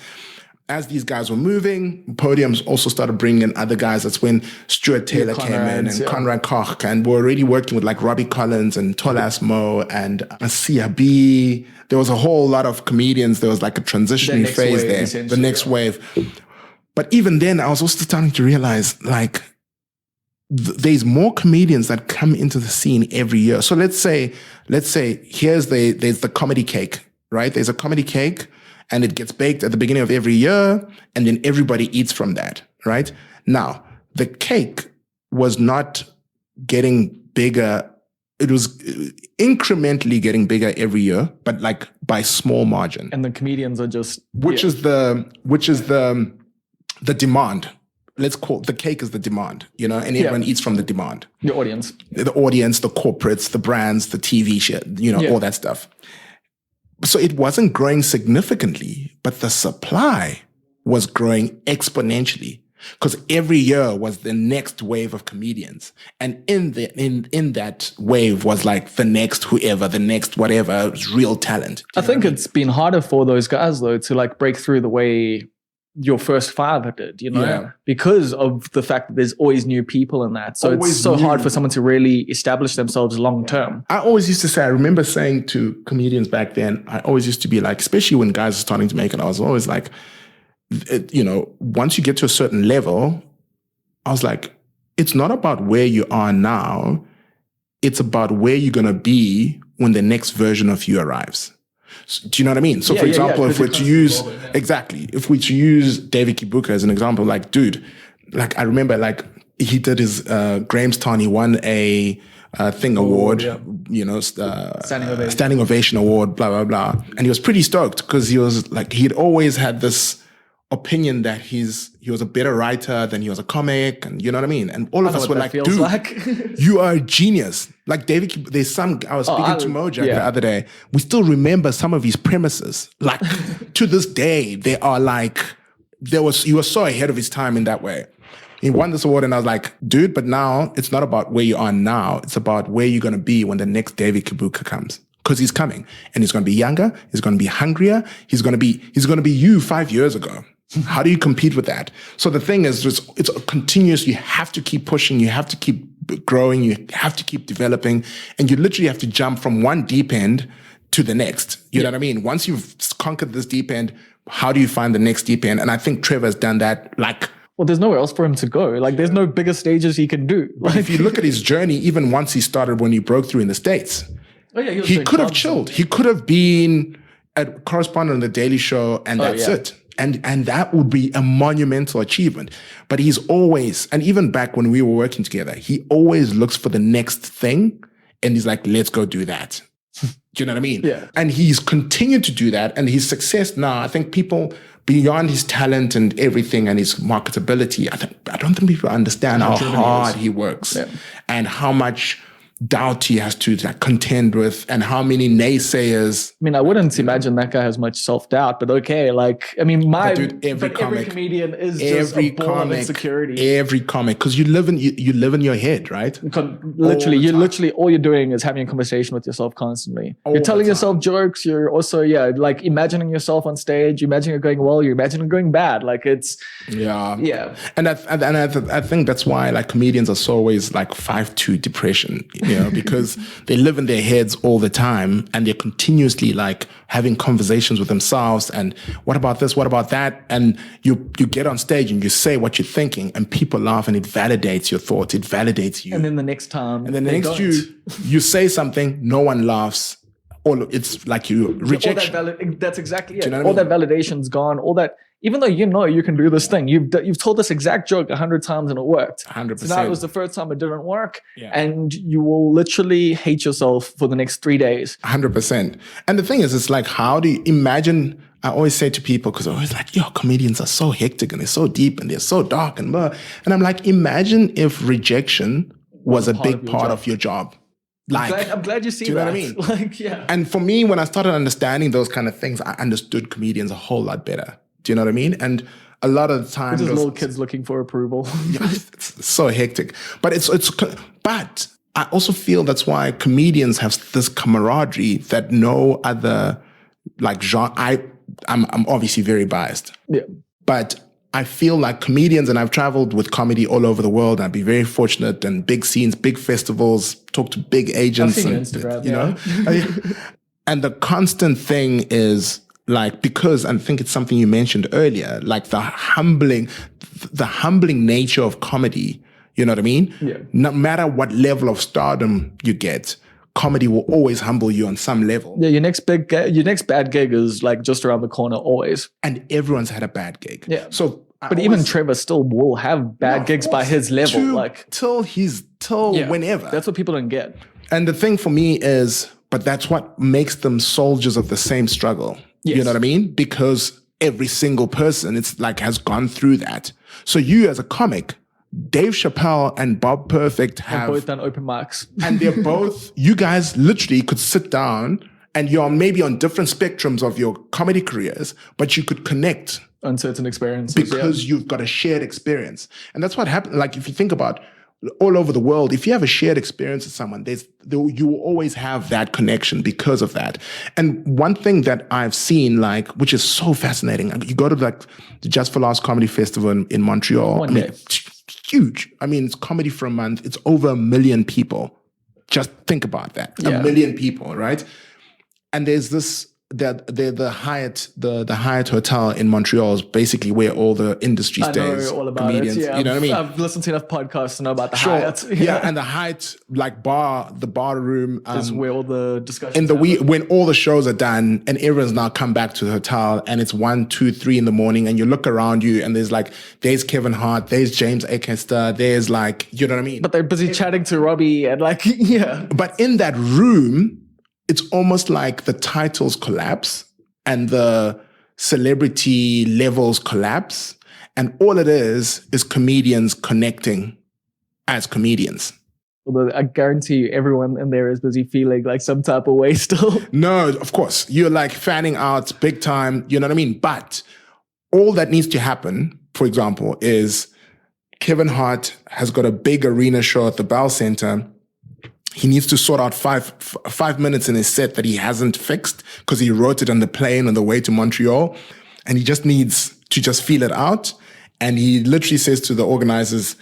As these guys were moving, Podiums also started bringing in other guys. That's when Stuart Taylor came in and Conrad Koch, and we're already working with like Robbie Collins and Tolas Mo and Asia B. There was a whole lot of comedians. There was like a transitioning phase there, the next wave. But even then, I was also starting to realize like there's more comedians that come into the scene every year. So let's say there's the comedy cake, right? There's a comedy cake. And it gets baked at the beginning of every year, and then everybody eats from that, right? Now, the cake was not getting bigger. It was incrementally getting bigger every year, but like by small margin. And the comedians are just... Which is the demand. Let's call the cake is the demand, you know, and everyone eats from the demand. The audience. The audience, the corporates, the brands, the TV shit, you know, all that stuff. So it wasn't growing significantly, but the supply was growing exponentially because every year was the next wave of comedians. And in that wave was like the next whoever, the next whatever, real talent. I think it's been harder for those guys though to like break through the way your first five did, you know, because of the fact that there's always new people in that. So it's so hard for someone to really establish themselves long term. I always used to say, I remember saying to comedians back then, I always used to be like, especially when guys are starting to make it, I was always like, you know, once you get to a certain level, I was like, it's not about where you are now. It's about where you're going to be when the next version of you arrives. So, do you know what I mean? So, for example, if we're to use if we to use David Kibuka as an example, like, dude, like I remember, like he did his Grahamstown, he won a award, you know, standing ovation award, blah blah blah, and he was pretty stoked because he was like he'd always had this opinion that he was a better writer than he was a comic, and you know what I mean? And all of us were like, dude, you are a genius. Like David, there's some, I was speaking to Mojack the other day. We still remember some of his premises. Like to this day, they are like, he was so ahead of his time in that way. He won this award and I was like, dude, but now it's not about where you are now. It's about where you're going to be when the next David Kibuka comes. Because he's coming and he's going to be younger. He's going to be hungrier. He's going to be you 5 years ago. How do you compete with that? So the thing is, it's continuous. You have to keep pushing. You have to keep growing. You have to keep developing. And you literally have to jump from one deep end to the next. You know what I mean? Once you've conquered this deep end, how do you find the next deep end? And I think Trevor's done that like... Well, there's nowhere else for him to go. Like, there's no bigger stages he can do. Like, if you look at his journey, even once he started when he broke through in the States, he could have chilled. He could have been a correspondent on The Daily Show and that's it. And that would be a monumental achievement. But he's always, and even back when we were working together, he always looks for the next thing and he's like, let's go do that. Do you know what I mean? Yeah. And he's continued to do that. And his success now, I think people, beyond his talent and everything and his marketability, I don't think people understand how hard he works and how much doubt he has to contend with and how many naysayers. I mean, I wouldn't imagine that guy has much self-doubt, but okay, like, I mean, every comedian is just a ball of insecurity. Every comic, because you live in your head, right? Literally, all you're doing is having a conversation with yourself constantly. You're telling yourself jokes. You're also, like imagining yourself on stage. You imagine it going well. You imagine it going bad. Like it's, And I think that's why like comedians are so always like 5-2 depression. You know, because they live in their heads all the time and they're continuously like having conversations with themselves and what about this, what about that? And you get on stage and you say what you're thinking and people laugh and it validates your thoughts, it validates you. And then the next time, and then the next you say something, no one laughs. It's like you rejection. That's exactly it. You know all that validation's gone. All that, even though you know you can do this thing, you've told this exact joke 100 times and it worked. 100%. So now it was the first time it didn't work, and you will literally hate yourself for the next 3 days. 100%. And the thing is, it's like, how do you imagine? I always say to people, because I'm always like, yo, comedians are so hectic and they're so deep and they're so dark and blah. And I'm like, imagine if rejection was a big part of your job. Like, I'm glad you see do you that. know what I mean? Like, yeah. And for me, when I started understanding those kind of things, I understood comedians a whole lot better. Do you know what I mean? And a lot of the time, just little kids looking for approval. Yeah, it's so hectic. But but I also feel that's why comedians have this camaraderie that no other like genre. I'm obviously very biased. Yeah. But I feel like comedians, and I've traveled with comedy all over the world, and I'd be very fortunate, and big scenes, big festivals, talk to big agents. I've seen and, Instagram, you know. And the constant thing is like, because I think it's something you mentioned earlier, like the humbling nature of comedy, you know what I mean? Yeah. No matter what level of stardom you get, comedy will always humble you on some level. Yeah, your next bad gig is like just around the corner always. And everyone's had a bad gig. Yeah. So but even Trevor still will have bad gigs by his level. Till whenever. That's what people don't get. And the thing for me is, but that's what makes them soldiers of the same struggle. Yes. You know what I mean? Because every single person, it's like, has gone through that. So you as a comic, Dave Chappelle and Bob Perfect have both done open mics. And they're both, you guys literally could sit down and you're maybe on different spectrums of your comedy careers, but you could connect on certain experiences. Because you've got a shared experience. And that's what happened. Like if you think about all over the world, if you have a shared experience with someone, you will always have that connection because of that. And one thing that I've seen, like, which is so fascinating, you go to like the Just for Laughs Comedy Festival in Montreal. One day. Huge. I mean, it's comedy for a month. It's over 1 million people. Just think about that. Yeah. 1 million people, right? And there's this, the Hyatt Hotel in Montreal is basically where all the industry stays. I know all about comedians, it. Yeah, you know what I mean? I've listened to enough podcasts to know about the Sure. Hyatt. Yeah, and the Hyatt, like the bar room. Is where all the discussions in the when all the shows are done and everyone's now come back to the hotel and it's 1, 2, 3 in the morning and you look around you and there's Kevin Hart, there's James Acaster, there's like, you know what I mean? But they're busy chatting to Robbie and like, yeah. But in that room, it's almost like the titles collapse and the celebrity levels collapse. And all it is comedians connecting as comedians. Although I guarantee you everyone in there is busy feeling like some type of way still. No, of course. You're like fanning out big time, you know what I mean? But all that needs to happen, for example, is Kevin Hart has got a big arena show at the Bell Center. He needs to sort out five minutes in his set that he hasn't fixed because he wrote it on the plane on the way to Montreal. And he just needs to just feel it out. And he literally says to the organizers,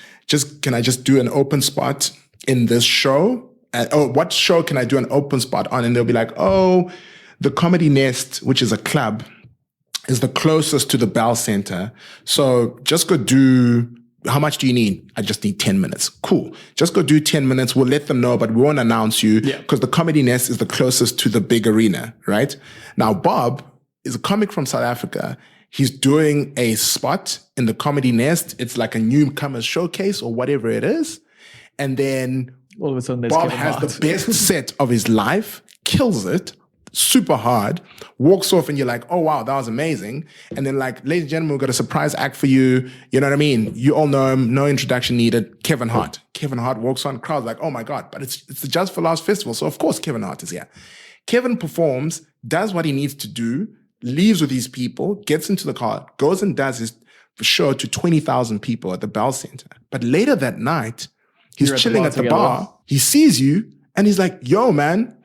can I just do an open spot in this show? What show can I do an open spot on? And they'll be like, the Comedy Nest, which is a club, is the closest to the Bell Center. So just go do... How much do you need? I just need 10 minutes. Cool. Just go do 10 minutes. We'll let them know, but we won't announce you because the Comedy Nest is the closest to the big arena, right? Now, Bob is a comic from South Africa. He's doing a spot in the Comedy Nest. It's like a newcomer's showcase or whatever it is. And then all of a sudden Bob has the best set of his life, kills it, super hard, walks off and you're like, oh, wow, that was amazing. And then like, ladies and gentlemen, we've got a surprise act for you. You know what I mean? You all know him, no introduction needed. Kevin Hart. Kevin Hart walks on, crowd's like, oh my God, but it's the Just for Laughs Festival. So of course Kevin Hart is here. Kevin performs, does what he needs to do, leaves with these people, gets into the car, goes and does his show to 20,000 people at the Bell Center. But later that night, he's chilling at the bar. He sees you and he's like, yo, man,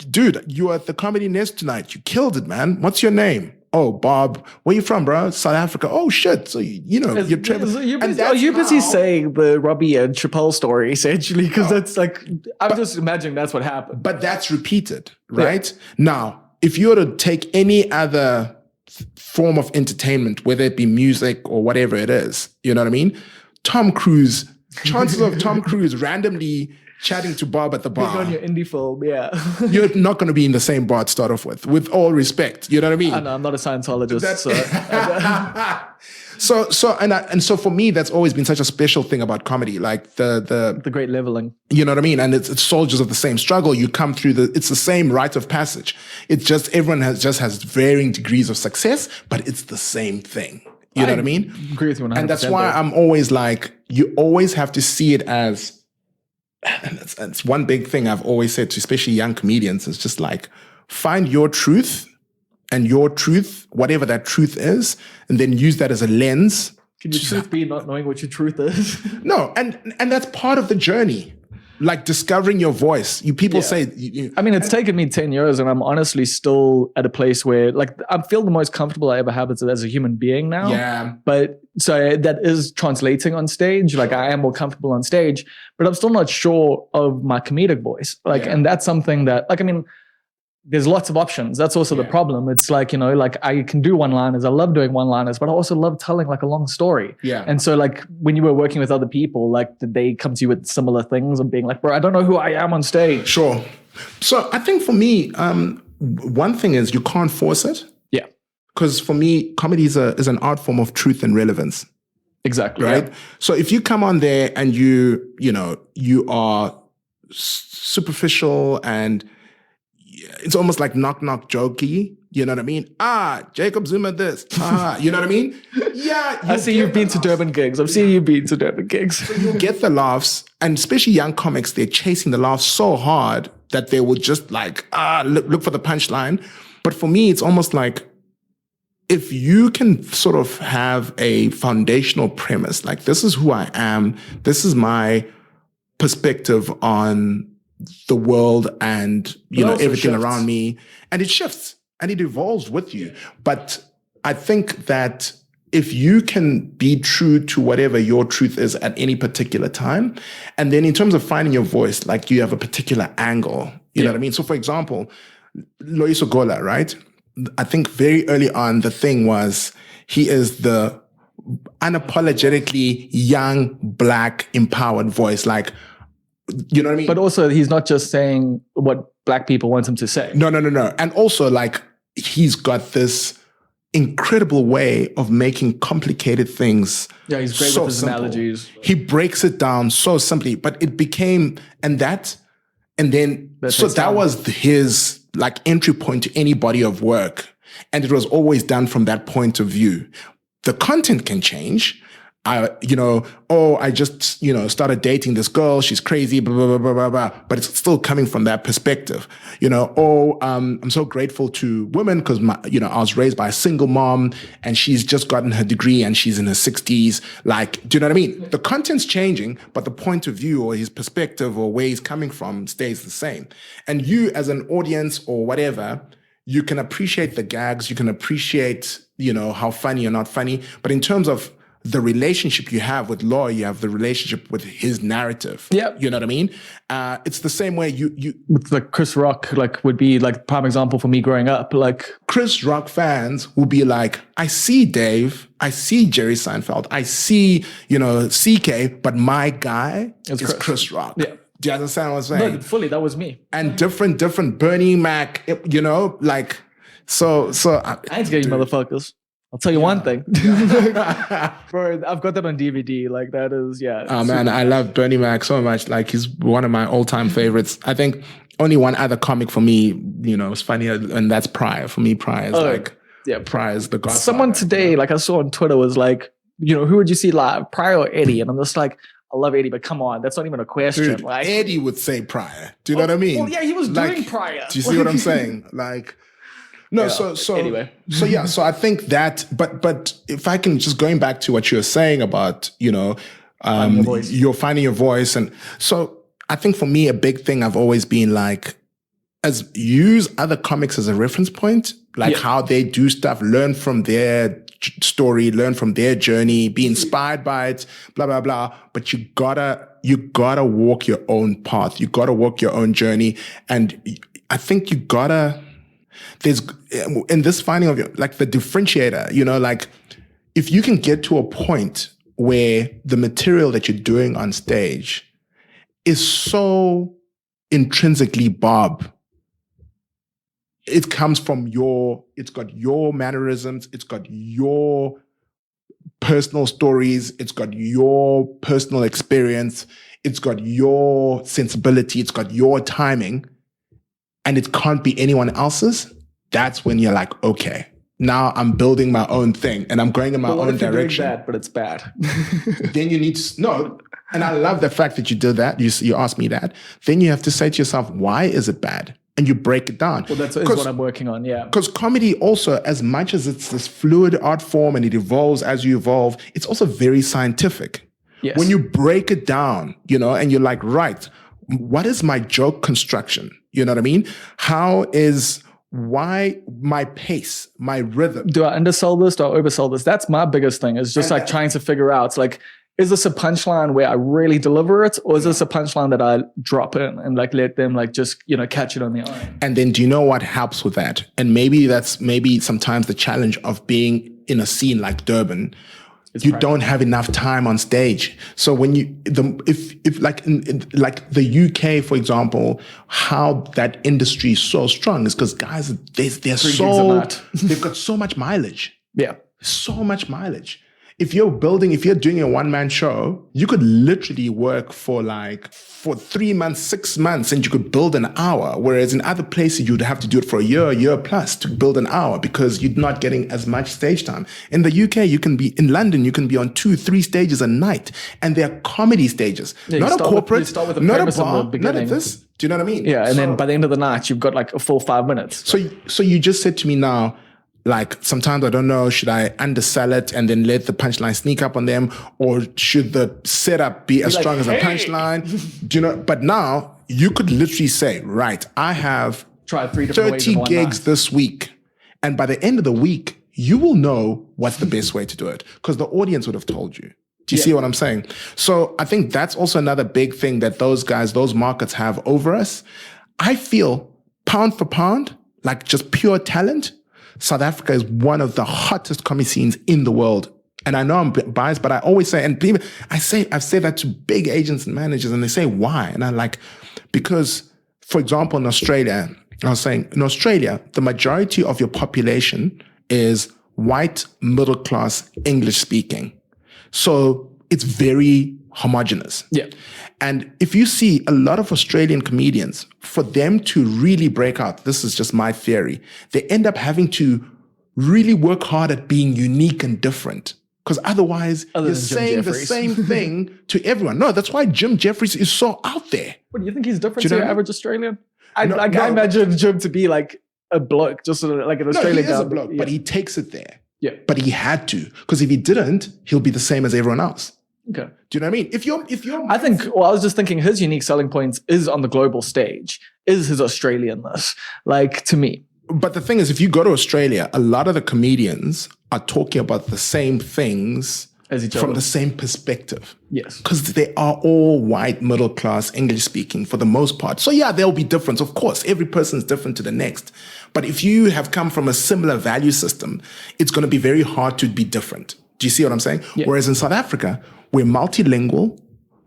dude, you were at the Comedy Nest tonight. You killed it, man. What's your name? Oh, Bob. Where you from, bro? South Africa. Oh, shit. So, you're Trevor. So you're busy saying the Robbie and Chappelle story, essentially, because that's like, I'm just imagining that's what happened. But that's repeated, right? Yeah. Now, if you were to take any other form of entertainment, whether it be music or whatever it is, you know what I mean? Tom Cruise, chances of Tom Cruise randomly chatting to Bob at the bar. On your indie film, yeah. You're not going to be in the same bar to start off with all respect. You know what I mean? I know, I'm not a Scientologist. So for me, that's always been such a special thing about comedy, like the great leveling. You know what I mean? And it's soldiers of the same struggle. You come through it's the same rite of passage. It's just everyone has varying degrees of success, but it's the same thing. You know what I mean? Agree with you 100%. And that's why I'm always like, you always have to see it as that's one big thing I've always said to especially young comedians, is just like, find your truth, and your truth, whatever that truth is, and then use that as a lens. Can your truth be not knowing what your truth is? No, and that's part of the journey. Like discovering your voice. People say... I mean, it's taken me 10 years and I'm honestly still at a place where like I feel the most comfortable I ever have as a human being now. Yeah. But so that is translating on stage. Like I am more comfortable on stage, but I'm still not sure of my comedic voice. Like, and that's something that, like, I mean, there's lots of options. That's also the problem. It's like, you know, like I can do one-liners. I love doing one-liners, but I also love telling like a long story. Yeah. And so like when you were working with other people, like did they come to you with similar things and being like, bro, I don't know who I am on stage? Sure. So I think for me, one thing is you can't force it. Yeah. Because for me, comedy is an art form of truth and relevance. Exactly. Right. Yeah. So if you come on there and you are superficial and it's almost like knock jokey, you know what I mean? Jacob Zuma this. You know what I mean? Yeah. I see you've been to Durban gigs. I've seen you been to Durban gigs. So you'll get the laughs, and especially young comics, they're chasing the laughs so hard that they will just like, look for the punchline. But for me, it's almost like, if you can sort of have a foundational premise, like this is who I am, this is my perspective on the world and everything shifts around me, and it shifts and it evolves with you. But I think that if you can be true to whatever your truth is at any particular time, and then in terms of finding your voice, like you have a particular angle, you know what I mean? So for example, Loyiso Gola, right? I think very early on, the thing was he is the unapologetically young, black, empowered voice. Like, you know what I mean? But also he's not just saying what black people want him to say. No. And also like he's got this incredible way of making complicated things. Yeah, he's great with his analogies. He breaks it down so simply, but it became, that was his like entry point to any body of work. And it was always done from that point of view. The content can change. I just, started dating this girl. She's crazy, blah, blah, blah, blah, blah. But it's still coming from that perspective. I'm so grateful to women because, I was raised by a single mom and she's just gotten her degree and she's in her 60s. Like, do you know what I mean? The content's changing, but the point of view or his perspective or where he's coming from stays the same. And you as an audience or whatever, you can appreciate the gags. You can appreciate, how funny or not funny. But in terms of the relationship you have with Law, you have the relationship with his narrative. Yeah. You know what I mean? It's the same way you with like Chris Rock, like would be like prime example for me growing up. Like Chris Rock fans will be like, I see Dave, I see Jerry Seinfeld, I see, CK, but my guy is Chris Rock. Yeah. Do you understand what I'm saying? No, fully, that was me. And different Bernie Mac, like so I ain't getting motherfuckers. I'll tell you one thing. Bro, I've got that on DVD. Like that is, Oh man, I love Bernie Mac so much. Like he's one of my all-time favorites. I think only one other comic for me, is funnier, and that's Pryor. For me, Pryor is Pryor is the godfather. Someone today, like I saw on Twitter, was like, who would you see live, Pryor or Eddie? And I'm just like, I love Eddie, but come on, that's not even a question. Dude, like Eddie would say Pryor. Do you know what I mean? Well, yeah, he was doing Pryor. Do you see what I'm saying? Like. No, so anyway. So I think that, but if I can just going back to what you were saying about, you're finding your voice. And so I think for me, a big thing I've always been like, use other comics as a reference point, like how they do stuff, learn from their story, learn from their journey, be inspired by it, blah, blah, blah. But you gotta walk your own path. You gotta walk your own journey. And I think there's in this finding of like the differentiator, like if you can get to a point where the material that you're doing on stage is so intrinsically Bob, it comes from it's got your mannerisms, it's got your personal stories, it's got your personal experience, it's got your sensibility, it's got your timing, and it can't be anyone else's. That's when you're like, okay, now I'm building my own thing and I'm going in my own direction. Bad, but it's bad. Then you need to And I love the fact that you did that. You asked me that. Then you have to say to yourself, why is it bad? And you break it down. Well, that's what I'm working on, yeah. Because comedy also, as much as it's this fluid art form and it evolves as you evolve, it's also very scientific. Yes. When you break it down, you know, and you're like, right, what is my joke construction? You know what I mean? Why my pace, my rhythm? Do I undersell this? Do I oversell this? That's my biggest thing. Is just like trying to figure out. It's like, is this a punchline where I really deliver it, or is this a punchline that I drop in and like let them like just, you know, catch it on the eye? And then do you know what helps with that? And maybe that's sometimes the challenge of being in a scene like Durban. You don't have enough time on stage. So when if like in like the UK, for example, how that industry is so strong is because guys, they've got so much mileage. Yeah. So much mileage. If you're doing a one-man show, you could literally work for 3 months, 6 months, and you could build an hour. Whereas in other places, you'd have to do it for a year plus to build an hour because you're not getting as much stage time. In the UK, in London, you can be on 2-3 stages a night. And they're comedy stages. Yeah, not a corporate, you start with not a bar, not a this. Do you know what I mean? Yeah, and then by the end of the night, you've got like a full 5 minutes. So you just said to me now, like, sometimes I don't know, should I undersell it and then let the punchline sneak up on them? Or should the setup be as strong as the punchline? Do you know? But now you could literally say, right, I have try 3 different 30 gigs this week. And by the end of the week, you will know what's the best way to do it because the audience would have told you. Do you see what I'm saying? So I think that's also another big thing that those markets have over us. I feel pound for pound, like just pure talent, South Africa is one of the hottest comedy scenes in the world. And I know I'm biased, but I always say, and people, I've said that to big agents and managers, and they say, why? And I'm like, because, for example, in Australia, I was saying, in Australia, the majority of your population is white, middle class, English speaking. So it's very homogenous. Yeah. And if you see a lot of Australian comedians, for them to really break out, this is just my theory, they end up having to really work hard at being unique and different. Because otherwise, you're saying the same thing to everyone. No, that's why Jim Jeffries is so out there. What, do you think he's different to your average Australian? I imagine Jim to be like a bloke, just sort of like an Australian guy. He is a bloke, but he takes it there. Yeah. But he had to. Because if he didn't, he'll be the same as everyone else. Okay. Do you know what I mean? If you're I was just thinking his unique selling points is on the global stage, is his Australianness, like to me. But the thing is, if you go to Australia, a lot of the comedians are talking about the same things as each other from the same perspective. Yes. Because they are all white, middle class, English speaking for the most part. So yeah, there'll be difference. Of course, every person's different to the next. But if you have come from a similar value system, it's going to be very hard to be different. Do you see what I'm saying? Yeah. Whereas in South Africa, we're multilingual,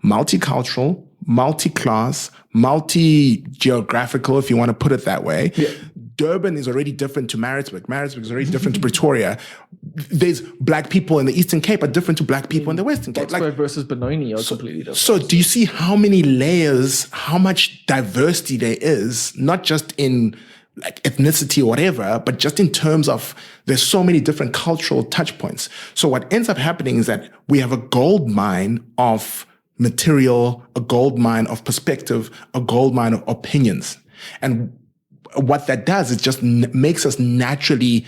multicultural, multi-class, multi-geographical, if you want to put it that way. Yeah. Durban is already different to Maritzburg. Maritzburg is already different to Pretoria. There's black people in the Eastern Cape are different to black people in the Western Cape. Boksburg versus Benoni are completely different. So do you see how many layers, how much diversity there is, not just in like ethnicity or whatever, but just in terms of there's so many different cultural touch points. So what ends up happening is that we have a gold mine of material, a gold mine of perspective, a gold mine of opinions. And what that does is just makes us naturally,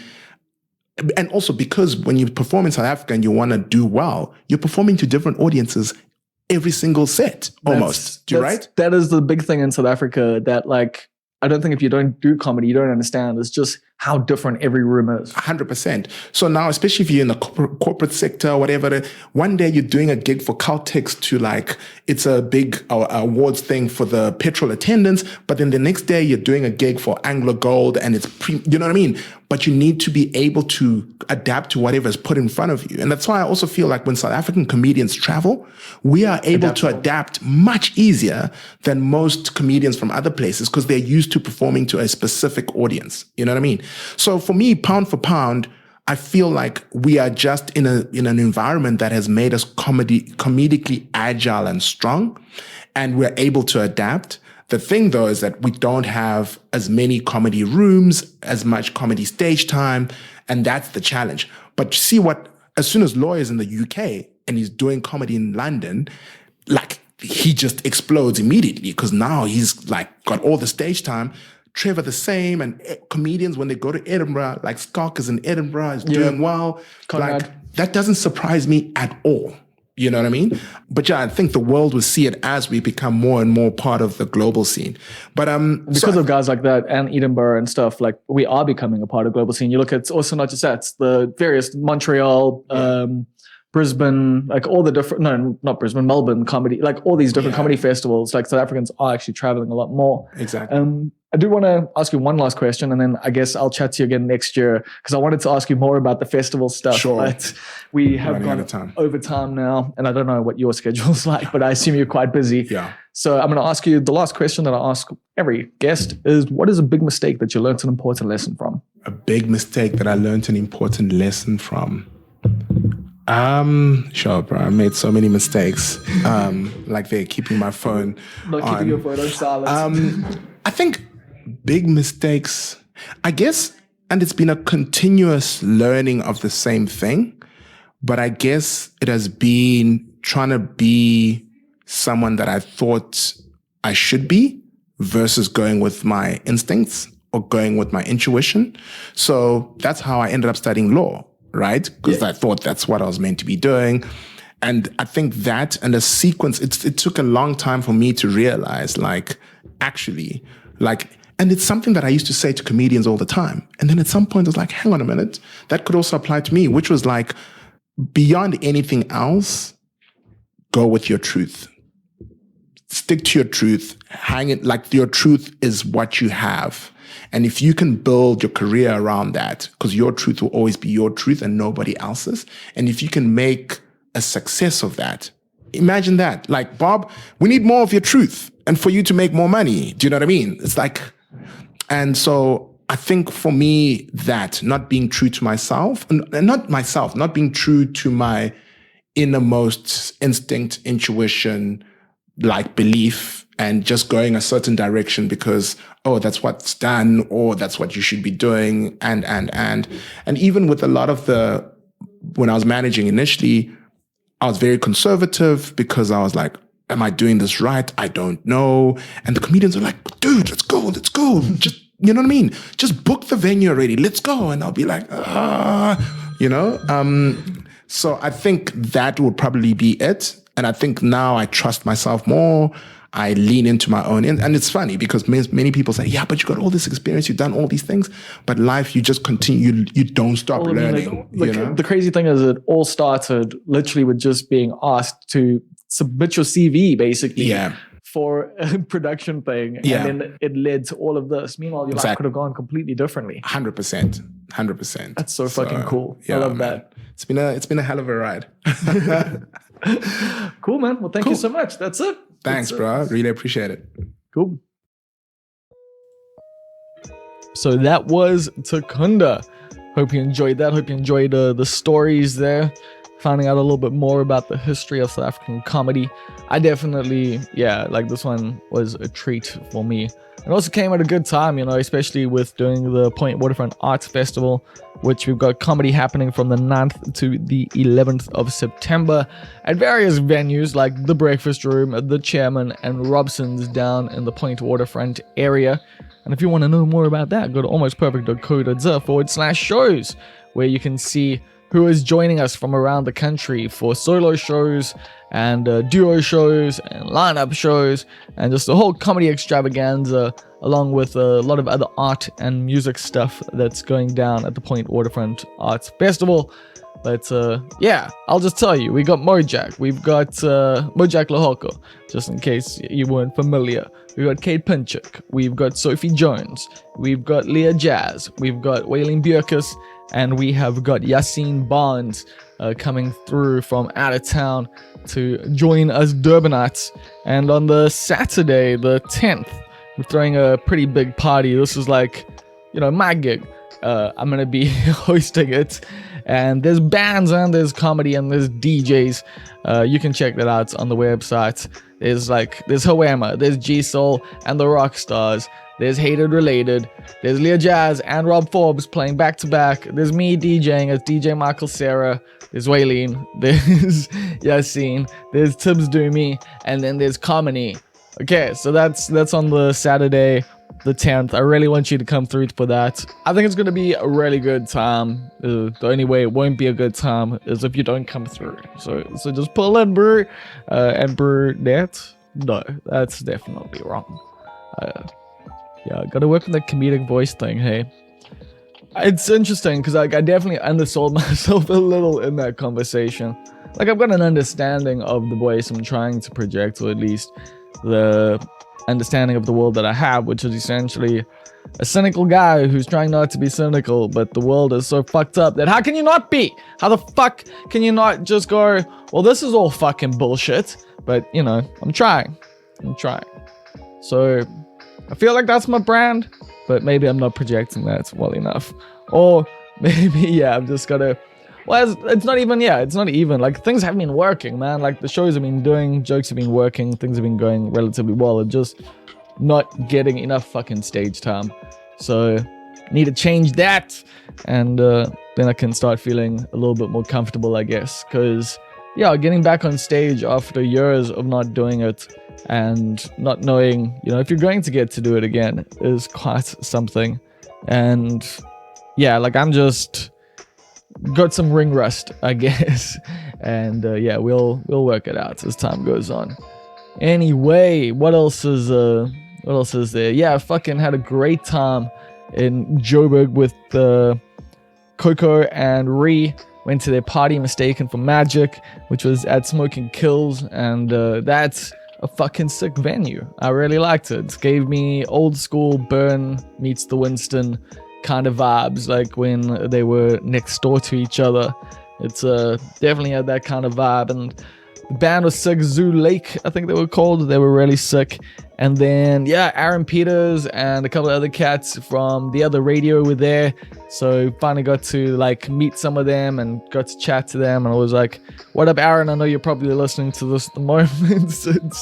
and also because when you perform in South Africa and you want to do well, you're performing to different audiences every single set, almost. Right? That is the big thing in South Africa that like, I don't think if you don't do comedy, you don't understand. It's just how different every room is. 100%. So now, especially if you're in the corporate sector or whatever, one day you're doing a gig for Caltex to like, it's a big awards thing for the petrol attendants, but then the next day you're doing a gig for Anglo Gold and it's, you know what I mean? But you need to be able to adapt to whatever is put in front of you. And that's why I also feel like when South African comedians travel, we are able to adapt much easier than most comedians from other places because they're used to performing to a specific audience. You know what I mean? So for me, pound for pound, I feel like we are just in an environment that has made us comedically agile and strong, and we're able to adapt. The thing, though, is that we don't have as many comedy rooms, as much comedy stage time, and that's the challenge. But you see as soon as Lawyer's in the UK and he's doing comedy in London, like he just explodes immediately because now he's like got all the stage time. Trevor the same, and comedians when they go to Edinburgh, like Skok is in Edinburgh, is doing well. Conrad. Like that doesn't surprise me at all. You know what I mean? But yeah, I think the world will see it as we become more and more part of the global scene. But because of guys like that and Edinburgh and stuff, like we are becoming a part of global scene. You look at also not just that, it's the various Montreal, Brisbane, like all the different, no, not Brisbane, Melbourne comedy, like all these different comedy festivals, like South Africans are actually traveling a lot more. Exactly. I do want to ask you one last question, and then I guess I'll chat to you again next year because I wanted to ask you more about the festival stuff. Sure. But we have gone over time now, and I don't know what your schedule's like, but I assume you're quite busy. Yeah. So I'm going to ask you the last question that I ask every guest is, what is a big mistake that you learned an important lesson from? A big mistake that I learned an important lesson from. Sure, bro. I made so many mistakes. Like they're keeping my phone Not keeping your phone on silent. I think big mistakes, I guess, and it's been a continuous learning of the same thing, but I guess it has been trying to be someone that I thought I should be versus going with my instincts or going with my intuition. So that's how I ended up studying law, right? Because I thought that's what I was meant to be doing. And I think that and the sequence, it took a long time for me to realize, like, actually, like, and it's something that I used to say to comedians all the time. And then at some point, I was like, hang on a minute, that could also apply to me, which was like, beyond anything else, go with your truth. Stick to your truth. Hang it, like your truth is what you have. And if you can build your career around that, because your truth will always be your truth and nobody else's. And if you can make a success of that, imagine that. Like, Bob, we need more of your truth and for you to make more money. Do you know what I mean? It's like, and so I think for me that not being true to myself, and not being true to my innermost instinct, intuition, like belief, and just going a certain direction because, oh, that's what's done, or that's what you should be doing. And even with a lot of when I was managing initially, I was very conservative because I was like, am I doing this right? I don't know. And the comedians are like, dude, let's go. Just, you know what I mean? Just book the venue already. Let's go. And I'll be like, you know? So I think that would probably be it. And I think now I trust myself more. I lean into my own. And it's funny because many people say, yeah, but you got all this experience. You've done all these things. But life, you just continue. You don't stop learning. You know? The crazy thing is it all started literally with just being asked to submit your CV, basically, for a production thing. Yeah. And then it led to all of this. Meanwhile, your life could have gone completely differently. 100%. That's so fucking cool. I love that. It's been a hell of a ride. Cool, man. Well, thank you so much. That's it. Thanks, bro. Really appreciate it. Cool. So that was Takunda. Hope you enjoyed that. Hope you enjoyed the stories there. Finding out a little bit more about the history of South African comedy. I definitely, like this one was a treat for me. It also came at a good time, you know, especially with doing the Point Waterfront Arts Festival, which we've got comedy happening from the 9th to the 11th of September at various venues like The Breakfast Room, The Chairman, and Robson's down in the Point Waterfront area. And if you want to know more about that, go to almostperfect.co.za/shows, where you can see who is joining us from around the country for solo shows and duo shows and lineup shows and just the whole comedy extravaganza, along with a lot of other art and music stuff that's going down at the Point Waterfront Arts Festival. But I'll just tell you, we got Mojack, we've got Mojack Lohoko, just in case you weren't familiar. We've got Kate Pinchuk, we've got Sophie Jones, we've got Leah Jazz, we've got Waylene Bjerkes, and we have got Yassine Barnes coming through from out of town to join us Durbanites. And on the Saturday, the 10th, we're throwing a pretty big party. This is like, you know, my gig. I'm gonna be hosting it, and there's bands and there's comedy and there's DJs. You can check that out on the website. There's Hoema, there's G-Soul and the Rockstars. There's Hated Related. There's Leah Jazz and Rob Forbes playing back to back. There's me DJing as DJ Michael Sarah. There's Waylene. There's Yassine. There's Tibbs Doomy, and then there's Comedy. Okay, so that's on the Saturday, the 10th. I really want you to come through for that. I think it's going to be a really good time. The only way it won't be a good time is if you don't come through. So just pull in, bro. And brunette? No, that's definitely wrong. Yeah, I gotta work on that comedic voice thing, hey. It's interesting, because I definitely undersold myself a little in that conversation. Like, I've got an understanding of the voice I'm trying to project, or at least the understanding of the world that I have, which is essentially a cynical guy who's trying not to be cynical, but the world is so fucked up that how can you not be? How the fuck can you not just go, well, this is all fucking bullshit, but, you know, I'm trying. So I feel like that's my brand, but maybe I'm not projecting that well enough. Or maybe, yeah, I'm just gonna... Well, it's not even, like, things have been working, man. Like, the shows have been doing, jokes have been working, things have been going relatively well. It's just not getting enough fucking stage time. So, need to change that, and then I can start feeling a little bit more comfortable, I guess. Because, yeah, getting back on stage after years of not doing it, and not knowing, you know, if you're going to get to do it again is quite something. And yeah, like, I'm just got some ring rust, I guess. And yeah, we'll work it out as time goes on. Anyway, what else is there? Yeah, I fucking had a great time in Joburg with Coco and Ree. Went to their party Mistaken for Magic, which was at Smoking Kills, and that's a fucking sick venue. I really liked it. It gave me old school Burn meets the Winston kind of vibes, like when they were next door to each other. It's definitely had that kind of vibe, and the band was sick. Zoo Lake, I think they were called. They were really sick. And then, yeah, Aaron Peters and a couple of other cats from the other radio were there. So finally got to, like, meet some of them and got to chat to them. And I was like, what up, Aaron? I know you're probably listening to this at the moment.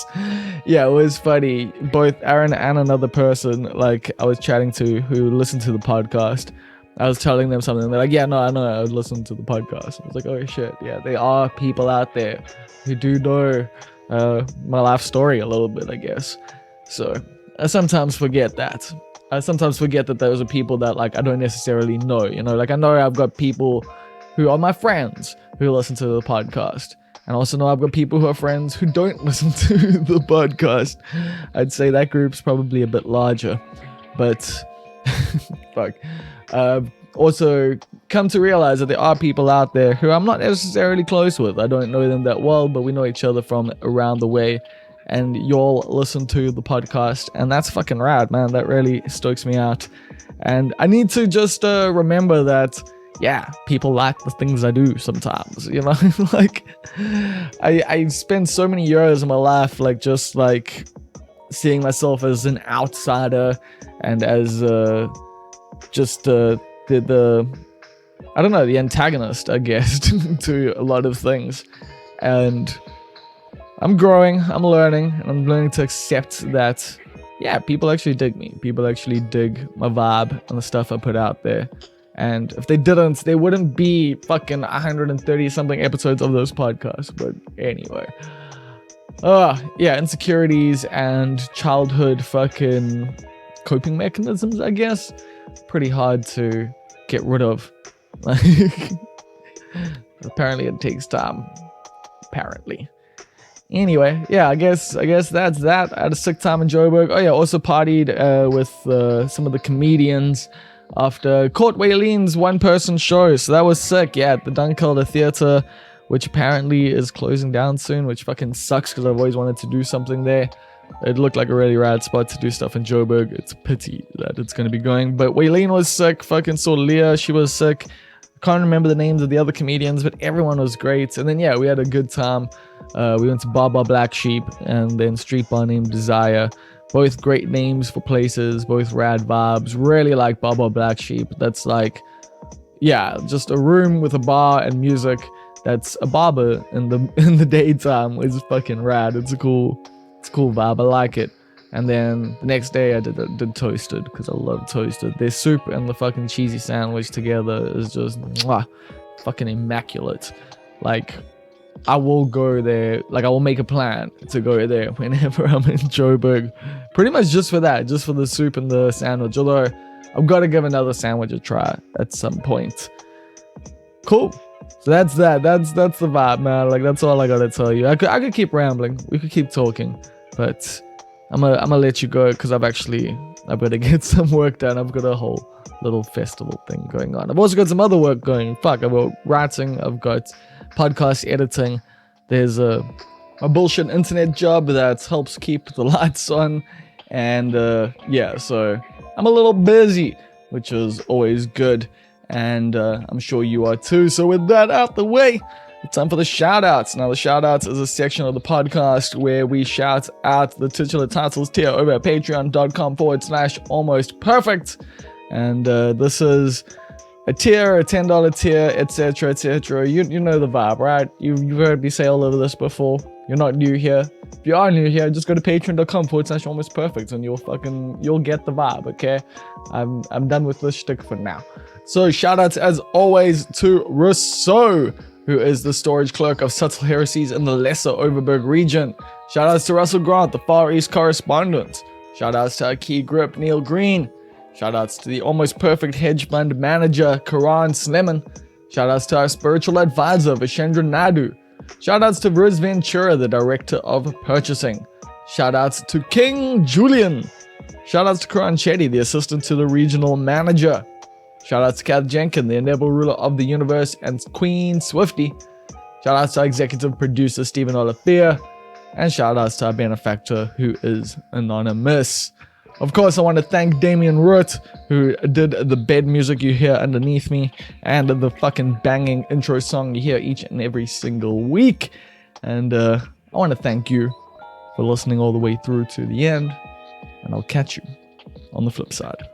Yeah, it was funny. Both Aaron and another person, like, I was chatting to who listened to the podcast. I was telling them something. They're like, yeah, no, I know. I would listen to the podcast. I was like, oh, shit. Yeah, there are people out there who do know my life story a little bit, I guess. So I sometimes forget that. Those are people that, like, I don't necessarily know, you know? Like, I know I've got people who are my friends who listen to the podcast. And I also know I've got people who are friends who don't listen to the podcast. I'd say that group's probably a bit larger. But, fuck. Also come to realize that there are people out there who I'm not necessarily close with. I don't know them that well, but we know each other from around the way. And y'all listen to the podcast, and that's fucking rad, man. That really stokes me out. And I need to just remember that, yeah, people like the things I do sometimes, you know? Like, I spent so many years of my life, like, just, like, seeing myself as an outsider and as just the I don't know, the antagonist, I guess, to a lot of things. And I'm growing, I'm learning, and I'm learning to accept that, yeah, people actually dig me. People actually dig my vibe and the stuff I put out there. And if they didn't, there wouldn't be fucking 130 something episodes of those podcasts. But anyway. Yeah, insecurities and childhood fucking coping mechanisms, I guess. Pretty hard to get rid of. Like, apparently it takes time. Apparently. Anyway, yeah, I guess that's that. I had a sick time in Joburg. Oh yeah, also partied with some of the comedians after Court Waylene's one-person show. So that was sick. Yeah, at the Dunkeld Theatre, which apparently is closing down soon, which fucking sucks because I've always wanted to do something there. It looked like a really rad spot to do stuff in Joburg. It's a pity that it's going to be going. But Waylene was sick. Fucking saw Leah. She was sick. Can't remember the names of the other comedians, but everyone was great. And then, yeah, we had a good time. We went to Bar Black Sheep and then Street Bar named Desire. Both great names for places, both rad vibes. Really like Baba Black Sheep. That's like, yeah, just a room with a bar and music. That's a barber in the daytime. It's fucking rad. It's a cool vibe. I like it. And then the next day I did Toasted, because I love Toasted. Their soup and the fucking cheesy sandwich together is just fucking immaculate. Like, I will go there. Like, I will make a plan to go there whenever I'm in Joburg. Pretty much just for that, just for the soup and the sandwich. Although I've got to give another sandwich a try at some point. Cool. So that's that. That's the vibe, man. Like, that's all I gotta tell you. I could keep rambling. We could keep talking, but I'm gonna let you go, because I've got to get some work done. I've got a whole little festival thing going on. I've also got some other work going. I've got writing. I've got podcast editing. There's a bullshit internet job that helps keep the lights on, and yeah, so I'm a little busy, which is always good, and I'm sure you are too. So with that out the way, it's time for the shout-outs. Now, the shout-outs is a section of the podcast where we shout out the titular titles tier over at patreon.com/almostperfect. And this is a tier, a $10 tier, etc., etc. You know the vibe, right? You've heard me say all over this before. You're not new here. If you are new here, just go to patreon.com/almostperfect and you'll get the vibe, okay? I'm done with this shtick for now. So shout-outs as always to Rousseau, who is the storage clerk of Subtle Heresies in the Lesser Overberg region. Shoutouts to Russell Grant, the Far East correspondent. Shoutouts to our key grip, Neil Green. Shoutouts to the Almost Perfect hedge fund manager, Karan Sleman. Shoutouts to our spiritual advisor, Vishendra Naidu. Shoutouts to Riz Ventura, the director of purchasing. Shoutouts to King Julian. Shoutouts to Karan Chetty, the assistant to the regional manager. Shoutouts to Kath Jenkin, the endeavor ruler of the universe, and Queen Swifty. Shoutouts to our executive producer, Stephen Olafia. And shoutouts to our benefactor, who is anonymous. Of course, I want to thank Damien Root, who did the bed music you hear underneath me, and the fucking banging intro song you hear each and every single week. And I want to thank you for listening all the way through to the end, and I'll catch you on the flip side.